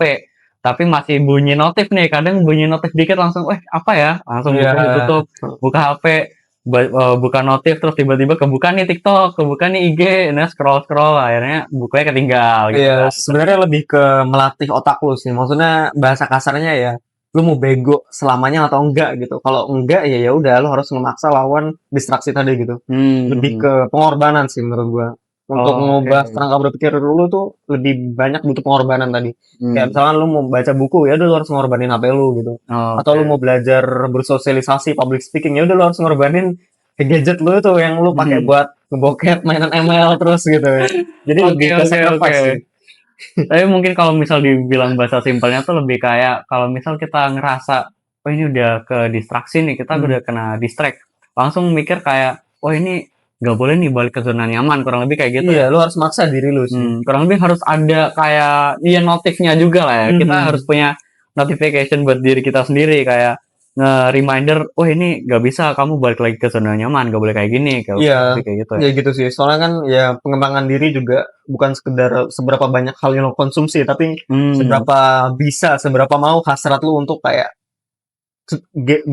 tapi masih bunyi notif nih, kadang bunyi notif dikit langsung apa ya, langsung ditutup, buka HP, buka notif, terus tiba-tiba kebuka nih TikTok, kebuka nih IG, nah scroll akhirnya bukunya ketinggal gitu. Iya, sebenarnya lebih ke melatih otak lu sih, maksudnya bahasa kasarnya ya lu mau bego selamanya atau enggak gitu. Kalau enggak ya udah lu harus memaksa lawan distraksi tadi gitu. Lebih ke pengorbanan sih menurut gua. Untuk mengubah kerangka berpikir lu tuh lebih banyak butuh pengorbanan tadi. Kayak misalkan lu mau baca buku ya udah lu harus ngorbanin HP lu gitu. Atau lu mau belajar bersosialisasi, public speaking ya udah lu harus ngorbanin gadget lu tuh yang lu pakai buat ngeboket, mainan ML terus gitu. Jadi lebih ke sacrifice sih. Tapi mungkin kalau misal dibilang bahasa simpelnya tuh lebih kayak kalau misal kita ngerasa ini udah ke distraksi nih, kita udah kena distract, langsung mikir kayak ini nggak boleh nih balik ke zona nyaman, kurang lebih kayak gitu. Iya, lu harus maksa diri lu sih. Kurang lebih harus ada kayak notifnya juga lah ya. Kita harus punya notification buat diri kita sendiri, kayak nge-reminder, ini nggak bisa, kamu balik lagi ke zona nyaman, nggak boleh kayak gini, kayak gitu ya. Ya gitu sih, soalnya kan ya pengembangan diri juga bukan sekedar seberapa banyak hal yang lo konsumsi, tapi seberapa mau hasrat lu untuk kayak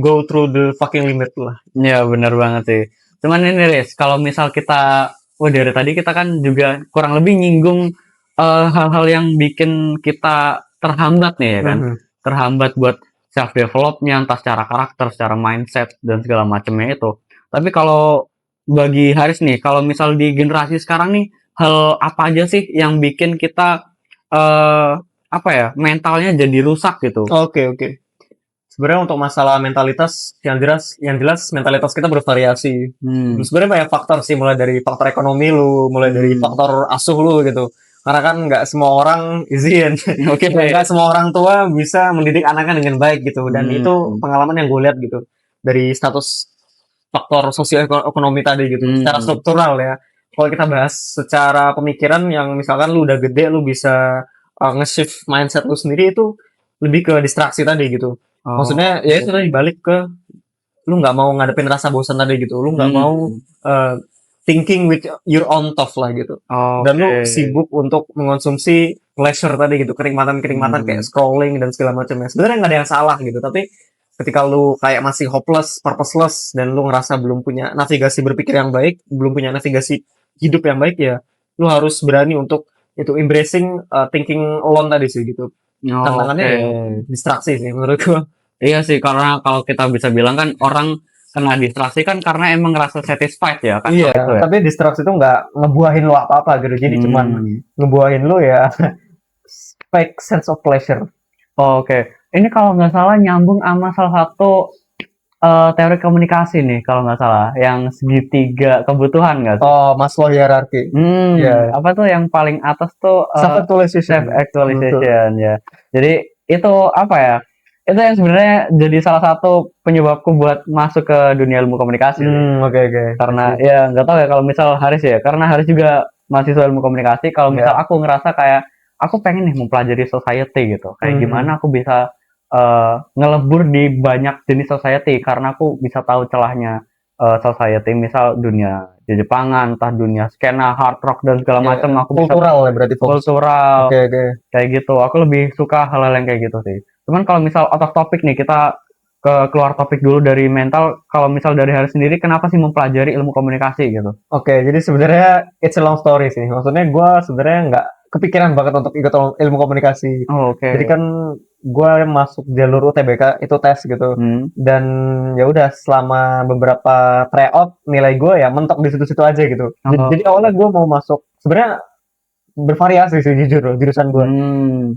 go through the fucking limit lah. Ya benar banget sih. Cuman ini Riz, kalau misal kita, dari tadi kita kan juga kurang lebih nyinggung hal-hal yang bikin kita terhambat nih ya kan, terhambat buat self developnya, entah secara karakter, secara mindset dan segala macamnya itu. Tapi kalau bagi Haris nih, kalau misal di generasi sekarang nih, hal apa aja sih yang bikin kita mentalnya jadi rusak gitu? Oke. Sebenarnya untuk masalah mentalitas yang jelas mentalitas kita bervariasi. Sebenarnya banyak faktor sih, mulai dari faktor ekonomi lu, mulai dari faktor asuh lu gitu. Karena kan nggak semua orang izin, nggak semua orang tua bisa mendidik anaknya dengan baik gitu. Dan itu pengalaman yang gue lihat gitu dari status faktor sosioekonomi tadi gitu. Secara struktural ya. Kalau kita bahas secara pemikiran yang misalkan lu udah gede, lu bisa nge-shift mindset lu sendiri, itu lebih ke distraksi tadi gitu. Maksudnya ya itu tadi balik ke lu nggak mau ngadepin rasa bosan tadi gitu. Lu nggak mau thinking with your own thoughts lah gitu. Dan lu sibuk untuk mengonsumsi pleasure tadi gitu, kenikmatan kayak scrolling dan segala macamnya. Sebenarnya nggak ada yang salah gitu, tapi ketika lu kayak masih hopeless, purposeless, dan lu ngerasa belum punya navigasi berpikir yang baik, belum punya navigasi hidup yang baik, ya lu harus berani untuk itu embracing thinking alone tadi sih gitu. Tantangannya ya distraksi sih menurut gua. Iya sih, karena kalau kita bisa bilang kan orang kena distraksi kan karena emang ngerasa satisfied ya kan Iya, itu ya. tapi distraksi itu nggak ngebuahin lo apa-apa gitu. Jadi cuman ngebuahin lo ya fake sense of pleasure. Oke. Ini kalau nggak salah nyambung sama salah satu teori komunikasi nih kalau nggak salah, yang segitiga kebutuhan nggak sih? Oh, Maslow hierarchy. Iya. Apa tuh yang paling atas tuh Self actualization. self actualization ya. Jadi itu apa ya? Itu yang sebenarnya jadi salah satu penyebabku buat masuk ke dunia ilmu komunikasi. Oke oke. Karena ya nggak tahu ya kalau misal Haris ya, karena Haris juga mahasiswa ilmu komunikasi. Kalau misal aku ngerasa kayak aku pengen nih mempelajari society gitu, kayak gimana aku bisa ngelebur di banyak jenis society karena aku bisa tahu celahnya society, misal dunia Jepangan, entah dunia skena hard rock dan segala macam. Aku bisa kultural ya berarti fokus. kultural Oke oke. kayak gitu. Aku lebih suka hal-hal yang kayak gitu sih. Cuman kalau misal out of topic nih, kita keluar topik dulu dari mental. Kalau misal dari Haris sendiri, kenapa sih mempelajari ilmu komunikasi gitu? Oke, jadi sebenarnya it's a long story sih. Maksudnya gue sebenarnya nggak kepikiran banget untuk ikut ilmu komunikasi. Oh, oke. Jadi kan gue masuk jalur UTBK itu tes gitu. Dan ya udah selama beberapa tryout nilai gue ya mentok di situ-situ aja gitu. Jadi awalnya gue mau masuk sebenarnya bervariasi sih jujur jurusan gue.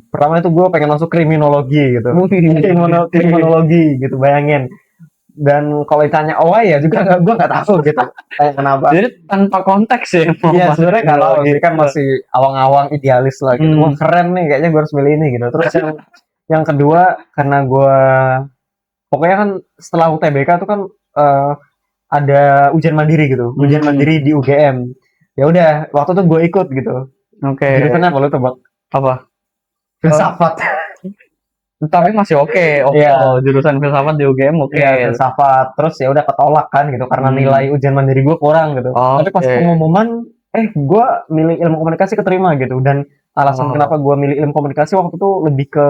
Pertama itu gue pengen masuk kriminologi gitu. Kriminologi gitu, bayangin. Dan kalau ditanya ya juga gue nggak tahu gitu kayak kenapa. Jadi tanpa konteks ya. Iya sebenarnya nggak tahu, jadi kan masih awang-awang idealis lah gitu. Wah keren nih, kayaknya gue harus milih ini gitu. Terus yang kedua karena gue pokoknya kan setelah UTBK tuh kan ada ujian mandiri gitu, ujian mandiri di UGM. Ya udah waktu itu gue ikut gitu. Oke. Jurusannya apa lu tebak? Apa? Filsafat. Tapi masih oke. Iya. Jurusan filsafat di UGM oke. Iya, filsafat. Terus ya udah ketolak kan gitu karena nilai ujian mandiri gue kurang gitu. Tapi pas pengumuman gue milih ilmu komunikasi keterima gitu. Dan alasan kenapa gue milih ilmu komunikasi waktu itu lebih ke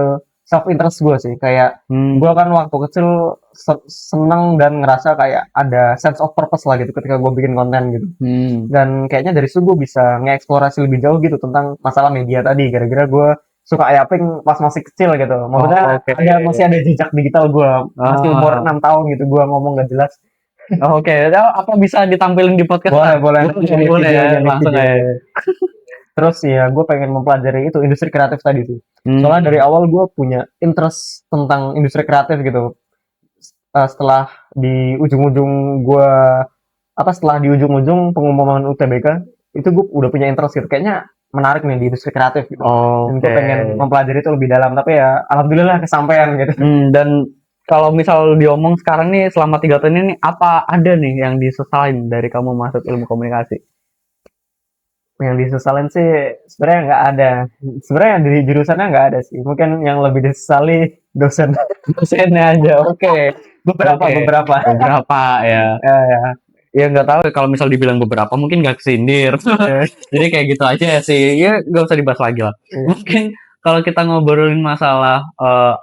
self interest gue sih. Kayak gue kan waktu kecil seneng dan ngerasa kayak ada sense of purpose lah gitu ketika gue bikin konten gitu. Dan kayaknya dari situ gue bisa ngeksplorasi lebih jauh gitu tentang masalah media tadi. Gara-gara gue suka yaping pas masih kecil gitu. Maksudnya masih ada jejak digital gue. Masih umur 6 tahun gitu gue ngomong gak jelas. Oke. Apa bisa ditampilin di podcast? Boleh. Boleh ya, langsung aja. Terus ya gue pengen mempelajari itu industri kreatif tadi sih. Soalnya dari awal gue punya interest tentang industri kreatif gitu. Setelah di ujung-ujung pengumuman UTBK itu gue udah punya interest gitu. Kayaknya menarik nih di industri kreatif gitu. Dan gue pengen mempelajari itu lebih dalam, tapi ya alhamdulillah kesampaian gitu. Dan kalau misal diomong sekarang nih selama 3 tahun ini apa ada nih yang disesalin dari kamu masuk ilmu komunikasi? Yang disesalin sih sebenarnya nggak ada. Sebenarnya di jurusannya nggak ada sih. Mungkin yang lebih disesali dosennya aja. Oke. Beberapa ya. Ya nggak tahu kalau misal dibilang beberapa mungkin nggak kesindir. Jadi kayak gitu aja sih. Ya nggak usah dibahas lagi lah. Mungkin kalau kita ngobrolin masalah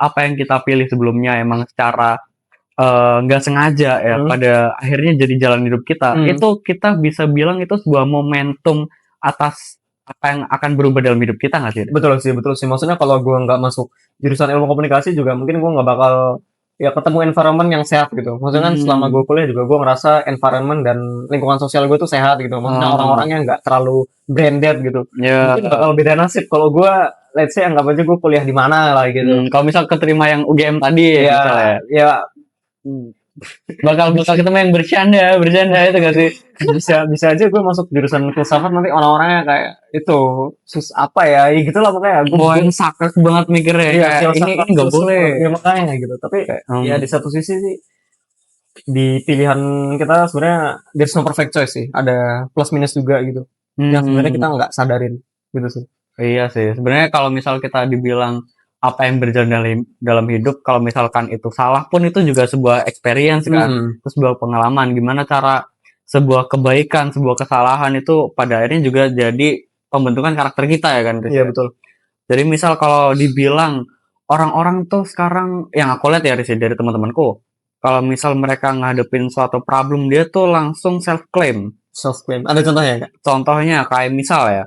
apa yang kita pilih sebelumnya emang secara nggak sengaja ya pada akhirnya jadi jalan hidup kita, itu kita bisa bilang itu sebuah momentum atas apa yang akan berubah dalam hidup kita nggak sih? Betul sih. Maksudnya kalau gue nggak masuk jurusan ilmu komunikasi juga mungkin gue nggak bakal ya ketemu environment yang sehat gitu. Maksudnya kan selama gue kuliah juga gue ngerasa environment dan lingkungan sosial gue tuh sehat gitu. Maksudnya orang-orangnya nggak terlalu branded gitu. Mungkin bakal beda nasib kalau gue let's say anggap aja gue kuliah di mana lah gitu. Kalau misal keterima yang UGM tadi ya bakal ketemu yang bercanda itu gak sih? bisa aja gue masuk jurusan filsafat nanti orang-orangnya kayak itu apa ya gitu lah pokoknya gue yang sakit banget mikirnya ini nggak boleh ya makanya gitu. Tapi ya di satu sisi sih di pilihan kita sebenarnya there's no perfect choice sih, ada plus minus juga gitu yang sebenarnya kita nggak sadarin gitu sih. Iya sih, sebenarnya kalau misal kita dibilang apa yang berjalan dalam hidup, kalau misalkan itu salah pun itu juga sebuah experience kan, itu sebuah pengalaman gimana cara sebuah kebaikan, sebuah kesalahan itu pada akhirnya juga jadi pembentukan karakter kita ya kan. Iya betul. Jadi misal kalau dibilang orang-orang tuh sekarang yang aku lihat ya Riz, dari teman-temanku, kalau misal mereka ngadepin suatu problem dia tuh langsung self claim. Ada contohnya nggak? Contohnya kayak misal ya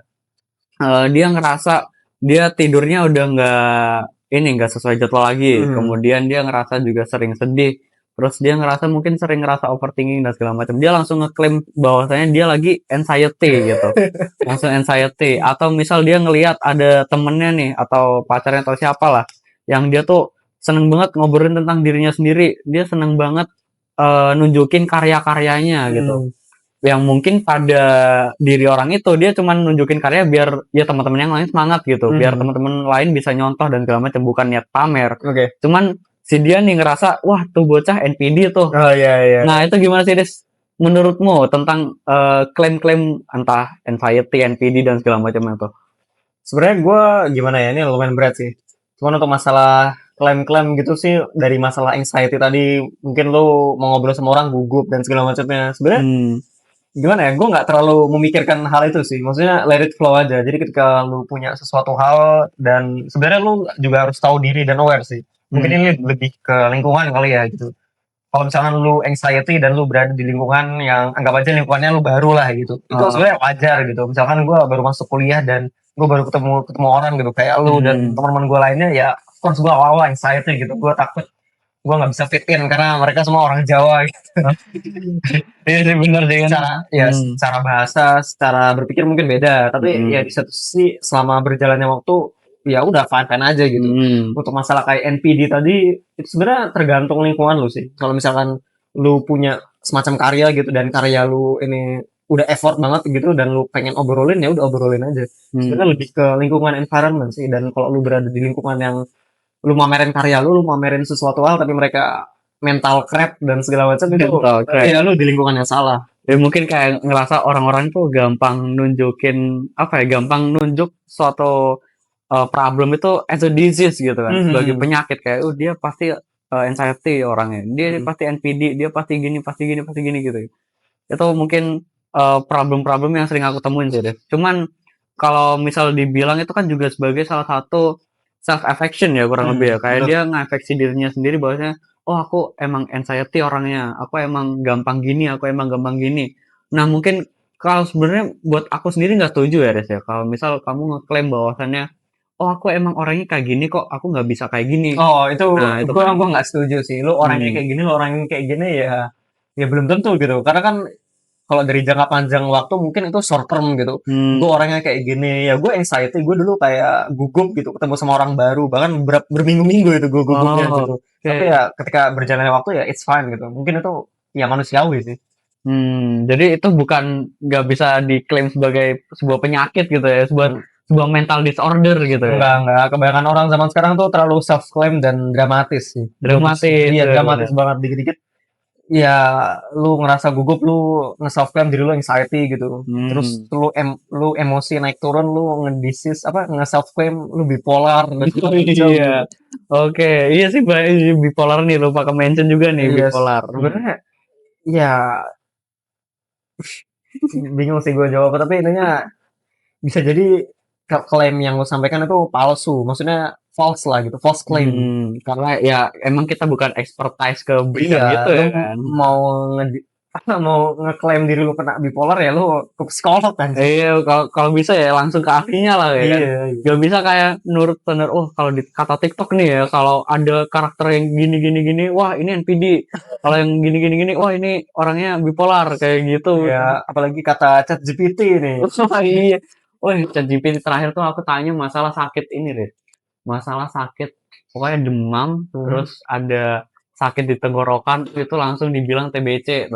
dia ngerasa dia tidurnya udah nggak ini nggak sesuai jadwal lagi. Hmm. Kemudian dia ngerasa juga sering sedih. Terus dia mungkin sering ngerasa overthinking dan segala macam. Dia langsung ngeklaim bahwasanya dia lagi anxiety gitu. Langsung anxiety. Atau misal dia ngelihat ada temennya nih atau pacarnya atau siapalah yang dia tuh seneng banget ngobrolin tentang dirinya sendiri. Dia seneng banget nunjukin karya-karyanya gitu. Yang mungkin pada diri orang itu dia cuman nunjukin karya biar ya teman-teman yang lain semangat gitu, biar teman-teman lain bisa nyontoh dan segala macam, bukan niat pamer. Oke. Cuman si dia nih ngerasa wah tuh bocah NPD tuh. Oh iya. Nah itu gimana sih Des? Menurutmu tentang klaim-klaim entah anxiety, NPD dan segala macam itu? Sebenarnya gue gimana ya, ini lumayan berat sih. Cuman untuk masalah klaim-klaim gitu sih, dari masalah anxiety tadi, mungkin lu mau ngobrol sama orang gugup dan segala macamnya. Sebenarnya gimana ya, gue nggak terlalu memikirkan hal itu sih. Maksudnya let it flow aja. Jadi ketika lu punya sesuatu hal dan sebenarnya lu juga harus tahu diri dan aware sih. Mungkin ini lebih ke lingkungan kali ya gitu. Kalau misalkan lu anxiety dan lu berada di lingkungan yang anggap aja lingkungannya lu baru lah gitu, itu sebenarnya wajar gitu. Misalkan gue baru masuk kuliah dan gue baru ketemu orang gitu kayak lu dan teman-teman gue lainnya, ya of course gue awal anxiety gitu. Gue takut gue nggak bisa fit in karena mereka semua orang Jawa gitu. Iya sih bener deh kan. Secara bahasa, secara berpikir mungkin beda, tapi ya di satu sisi selama berjalannya waktu ya udah fine aja gitu. Untuk masalah kayak NPD tadi itu sebenarnya tergantung lingkungan lu sih. Kalau misalkan lu punya semacam karya gitu dan karya lu ini udah effort banget gitu dan lu pengen obrolin, ya udah obrolin aja. Sebenarnya lebih ke lingkungan environment sih. Dan kalau lu berada di lingkungan yang lu mamerin karya lu mamerin sesuatu hal tapi mereka mental crap dan segala macam itu ya lu di lingkungan yang salah. Ya mungkin kayak ngerasa orang-orang tuh gampang nunjukin gampang nunjuk suatu problem itu as a disease gitu kan, sebagai penyakit kayak dia pasti anxiety orangnya, dia pasti NPD, dia pasti gini gitu. Itu mungkin problem-problem yang sering aku temuin sih deh. Cuman kalau misal dibilang itu kan juga sebagai salah satu self affection ya kurang lebih ya, kayak dia nge-afeksi dirinya sendiri bahwasanya oh aku emang anxiety orangnya, aku emang gampang gini. Nah mungkin kalau sebenarnya buat aku sendiri nggak setuju ya Res ya, kalau misal kamu ngeklaim bahwasannya oh aku emang orangnya kayak gini kok, aku nggak bisa kayak gini. Oh itu, Nah itu gua nggak setuju sih. Lu orangnya kayak gini, lu orangnya kayak gini, ya belum tentu gitu. Karena kan kalau dari jangka panjang waktu mungkin itu short term gitu. Gue orangnya kayak gini, ya gue anxiety, gue dulu kayak gugup gitu ketemu sama orang baru, bahkan berminggu-minggu itu gue gugupnya gitu. Tapi ya ketika berjalannya waktu ya it's fine gitu. Mungkin itu ya manusiawi sih. Jadi itu bukan nggak bisa diklaim sebagai sebuah penyakit gitu ya, sebuah mental disorder gitu ya. Enggak. Kebanyakan orang zaman sekarang tuh terlalu self claim dan dramatis sih. Iya, dramatis banget dikit-dikit. Ya, lu ngerasa gugup, lu nge-self claim diri lu anxiety gitu. Terus lu emosi naik turun, lu nge-self claim lu bipolar dan Iya. Oke, iya sih bipolar nih, lupa ke mention juga nih bipolar. Sebenarnya ya bingung sih gue jawab, tapi intinya bisa jadi klaim yang lu sampaikan itu palsu, maksudnya false lah gitu, false claim. Karena ya emang kita bukan expertise ke bidang gitu ya kan. Mau ngeklaim diri lu kena bipolar ya lu ke psikolog kan. Iya, kalau bisa ya langsung ke ahlinya lah ya kan. Gak bisa kayak nurut standar, kalau di kata TikTok nih ya, kalau ada karakter yang gini, wah ini NPD. Kalau yang gini, wah ini orangnya bipolar kayak gitu. Ya, apalagi kata ChatGPT nih. Iya. Wah, ChatGPT terakhir tuh aku tanya masalah sakit ini, Rit. Masalah sakit, pokoknya demam, terus ada sakit di tenggorokan, itu langsung dibilang TBC.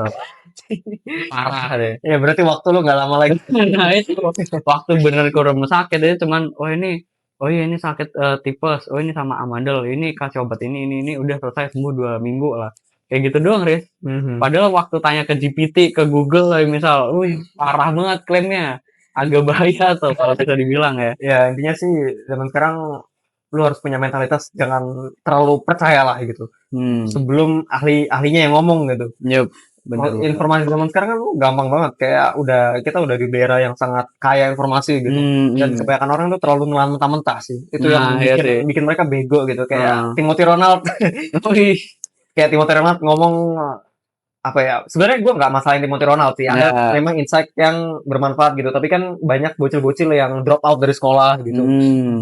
Parah deh. Ya berarti waktu lu nggak lama lagi. Nah itu waktu bener ke rumah sakit itu cuman ini sakit tipes, ini sama amandel, ini kasih obat ini udah selesai sembuh 2 minggu lah. Kayak gitu doang, Riz. Padahal waktu tanya ke GPT, ke Google misal, parah banget klaimnya. Agak bahaya tuh kalau bisa dibilang ya. Ya intinya sih zaman sekarang lu harus punya mentalitas jangan terlalu percaya lah gitu. Sebelum ahlinya yang ngomong gitu. Bener. Informasi zaman sekarang kan gampang banget, kayak kita udah di daerah yang sangat kaya informasi gitu. Dan kebanyakan orang tuh terlalu nelan mentah-mentah sih. Itu yang bikin mereka bego gitu, kayak Timothy Ronald. Kayak Timothy Ronald ngomong apa ya, sebenarnya gue nggak masalahin Timothy Ronald sih, ada Ya. memang insight yang bermanfaat gitu, tapi kan banyak bocil-bocil yang drop out dari sekolah gitu,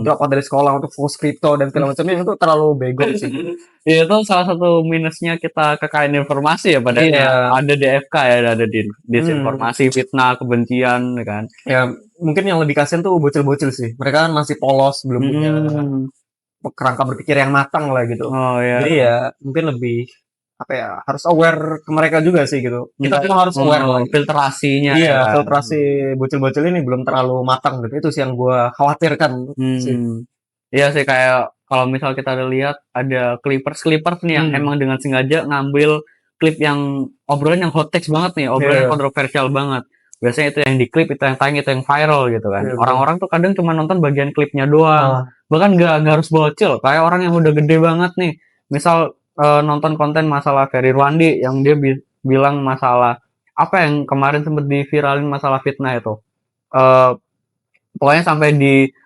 drop out dari sekolah untuk fokus kripto dan segala macamnya, itu terlalu bego sih. Ya, itu salah satu minusnya kita kekayaan informasi ya pada Iya. ada DFK ya, ada Hmm. disinformasi, fitnah, kebencian ya kan. Ya mungkin yang lebih kasihan tuh bocil-bocil sih, mereka kan masih polos, belum punya Hmm. kerangka berpikir yang matang lah gitu, Oh ya. jadi ya mungkin lebih apa ya, harus aware ke mereka juga sih gitu, kita Minta semua harus aware lah. filtrasinya ya Iya, kan. filtrasi bocil-bocil ini belum terlalu matang gitu. Itu sih yang gue khawatirkan sih. Iya sih, kayak kalau misal kita ada lihat ada Clippers nih yang Hmm. emang dengan sengaja ngambil klip yang obrolan yang hot text banget nih, obrolan yang Iya. kontroversial banget. Biasanya itu yang di klip, itu yang tayang, itu yang viral gitu kan. Iya, betul. Orang-orang tuh kadang cuma nonton bagian klipnya doang. Ah, Bahkan nggak harus bocil, kayak orang yang udah gede banget nih. Misal nonton konten masalah Ferry Rwandi yang dia bilang masalah apa yang kemarin sempat diviralin masalah fitnah itu. Eh Pokoknya sampai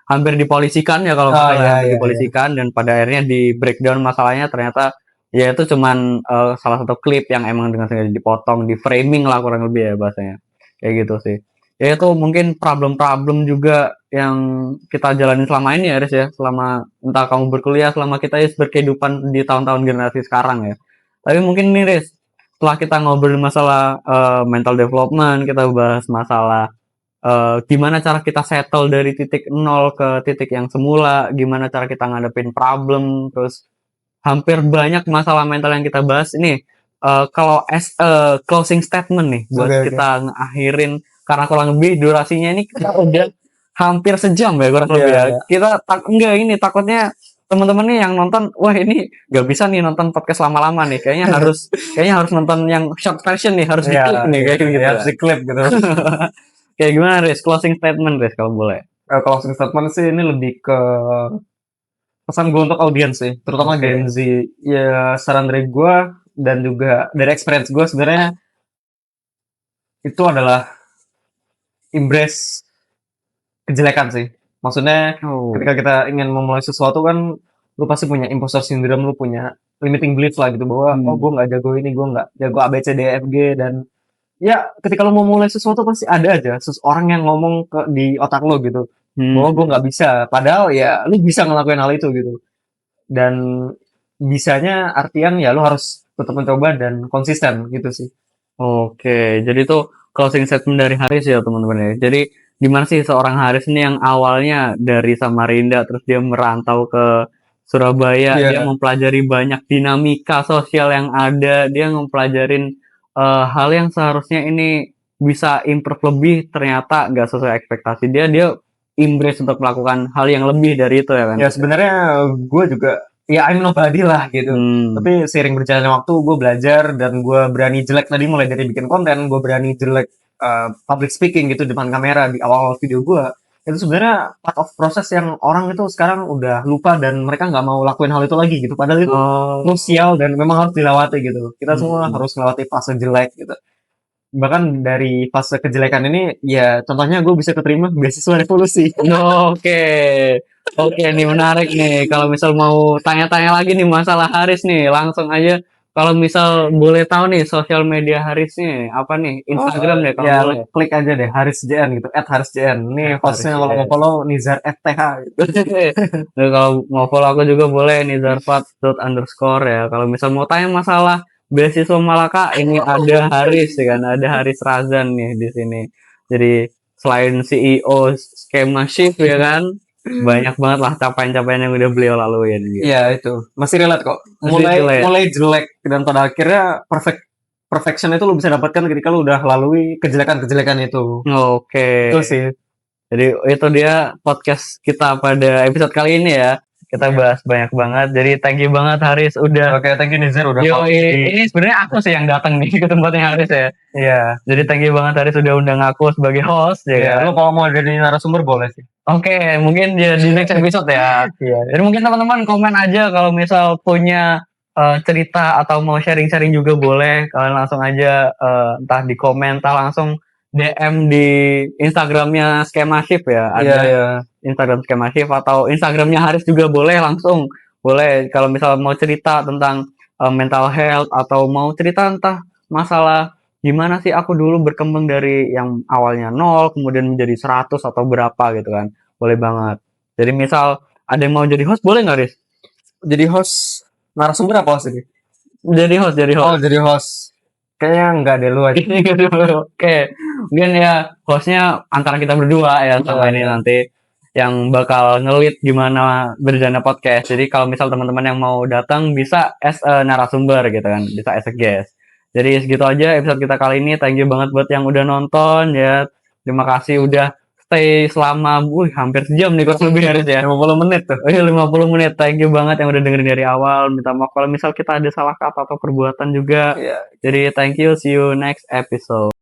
hampir dipolisikan ya kalau nggak oh salah, iya, hampir iya, iya. dipolisikan, dan pada akhirnya di breakdown masalahnya ternyata ya itu cuman salah satu klip yang emang dengan sengaja dipotong, di framing lah kurang lebih ya bahasanya. Kayak gitu sih. Ya itu mungkin problem-problem juga yang kita jalani selama ini ya, Riz ya. Selama entah kamu berkuliah, selama kita ya berkehidupan di tahun-tahun generasi sekarang ya. Tapi mungkin nih, Riz, setelah kita ngobrol masalah mental development, kita bahas masalah gimana cara kita settle dari titik nol ke titik yang semula, gimana cara kita ngadepin problem, terus hampir banyak masalah mental yang kita bahas ini. Kalau as a closing statement nih buat Oke, oke. kita ngakhirin, karena kurang lebih durasinya ini kita udah hampir sejam ya kurang lebih Iya, ya. iya. Kita enggak ini takutnya teman-teman nih yang nonton, wah ini nggak bisa nih nonton podcast lama-lama nih, kayaknya harus nonton yang short version nih, harus Iya, diklik nih kayak gitu. iya, harus diklip gitu. Kayak gimana, Riz? Closing statement, Riz, kalau boleh. Closing statement sih ini lebih ke pesan gue untuk audiens sih, terutama Oke. Gen Z. Ya saran dari gue dan juga dari experience gue sebenarnya itu adalah embrace kejelekan sih. Maksudnya Oh. ketika kita ingin memulai sesuatu kan, lu pasti punya imposter syndrome, lu punya limiting belief lah gitu, bahwa oh gue nggak jago ini, gue nggak jago A B C D E F G, dan ya ketika lu mau mulai sesuatu pasti ada aja seseorang yang ngomong di otak lu gitu, bahwa gue nggak bisa, padahal ya lu bisa ngelakuin hal itu gitu. Dan bisanya artian ya lu harus tetap mencoba dan konsisten gitu sih. Oke, jadi itu closing statement dari Haris ya teman-teman ya. Jadi gimana sih seorang Haris ini yang awalnya dari Samarinda terus dia merantau ke Surabaya, Iya. dia mempelajari banyak dinamika sosial yang ada, dia mempelajarin hal yang seharusnya ini bisa improve lebih, ternyata nggak sesuai ekspektasi dia embrace untuk melakukan hal yang lebih dari itu ya kan. Ya sebenarnya gue juga ya I'm nobody lah gitu. Tapi seiring berjalannya waktu gue belajar dan gue berani jelek, tadi mulai dari bikin konten, gue berani jelek public speaking gitu depan kamera di awal video gue. Itu sebenarnya part of proses yang orang itu sekarang udah lupa dan mereka nggak mau lakuin hal itu lagi gitu. Padahal itu krusial dan memang harus dilewati gitu. Kita semua harus melewati fase jelek gitu. Bahkan dari fase kejelekan ini, ya contohnya gue bisa keterima beasiswa revolusi. Oke. Oke, nih menarik nih. Kalau misal mau tanya-tanya lagi nih masalah Haris nih, langsung aja. Kalau misal boleh tahu nih sosial media Haris nih, apa nih? Instagram deh kalau Ya, boleh. klik aja deh Haris JN gitu, @harisjn. Nih hostnya kalau mau follow Nizar FTH gitu. Nah, kalau mau follow aku juga boleh nih, zarfat__ ya. Kalau misal mau tanya masalah beasiswa Malaka, ini ada Haris ya kan, ada Haris Razan nih di sini. Jadi selain CEO skema shift ya kan, banyak banget lah capaian-capaian yang udah beliau laluin gitu. Iya itu masih relate kok. Masih relate. Mulai jelek dan pada akhirnya perfection itu lu bisa dapatkan ketika lu udah lalui kejelekan-kejelekan itu. Oke. Itu sih. Jadi itu dia podcast kita pada episode kali ini ya. Kita bahas banyak banget. Jadi thank you banget Haris udah. Oke, thank you Nizar udah Yo, ini sebenarnya aku sih yang datang nih ke tempatnya Haris ya. Iya. Jadi thank you banget Haris udah undang aku sebagai host ya. Iya, Kan? lu kalau mau jadi narasumber boleh sih. Oke, mungkin ya di next episode ya. Iya. Jadi mungkin teman-teman komen aja kalau misal punya cerita atau mau sharing-sharing juga boleh. Kalian langsung aja entah di komen, entah langsung DM di Instagramnya Skema Shift ya. Ada Iya. Instagram Skema Shift atau Instagramnya Haris juga boleh langsung. Boleh kalau misal mau cerita tentang mental health atau mau cerita entah masalah gimana sih aku dulu berkembang dari yang awalnya 0 kemudian menjadi 100 atau berapa gitu kan. Boleh banget. Jadi misal ada yang mau jadi host boleh nggak, Riz? Jadi host narasumber apa host ini? Jadi Oh, host. jadi host. Kayaknya enggak deh lu aja. Oke, mungkin ya hostnya antara kita berdua ya sama ini Iya. nanti yang bakal ngelit gimana berjana podcast. Jadi kalau misal teman-teman yang mau datang bisa as a narasumber gitu kan, bisa as a guest. Jadi segitu aja episode kita kali ini. Thank you banget buat yang udah nonton ya. Terima kasih udah stay selama, hampir sejam nih kurang lebih harus ya. 50 menit tuh. Oh iya 50 menit. Thank you banget yang udah dengerin dari awal. Minta maaf kalau misal kita ada salah kata atau perbuatan juga. Iya. Jadi thank you. See you next episode.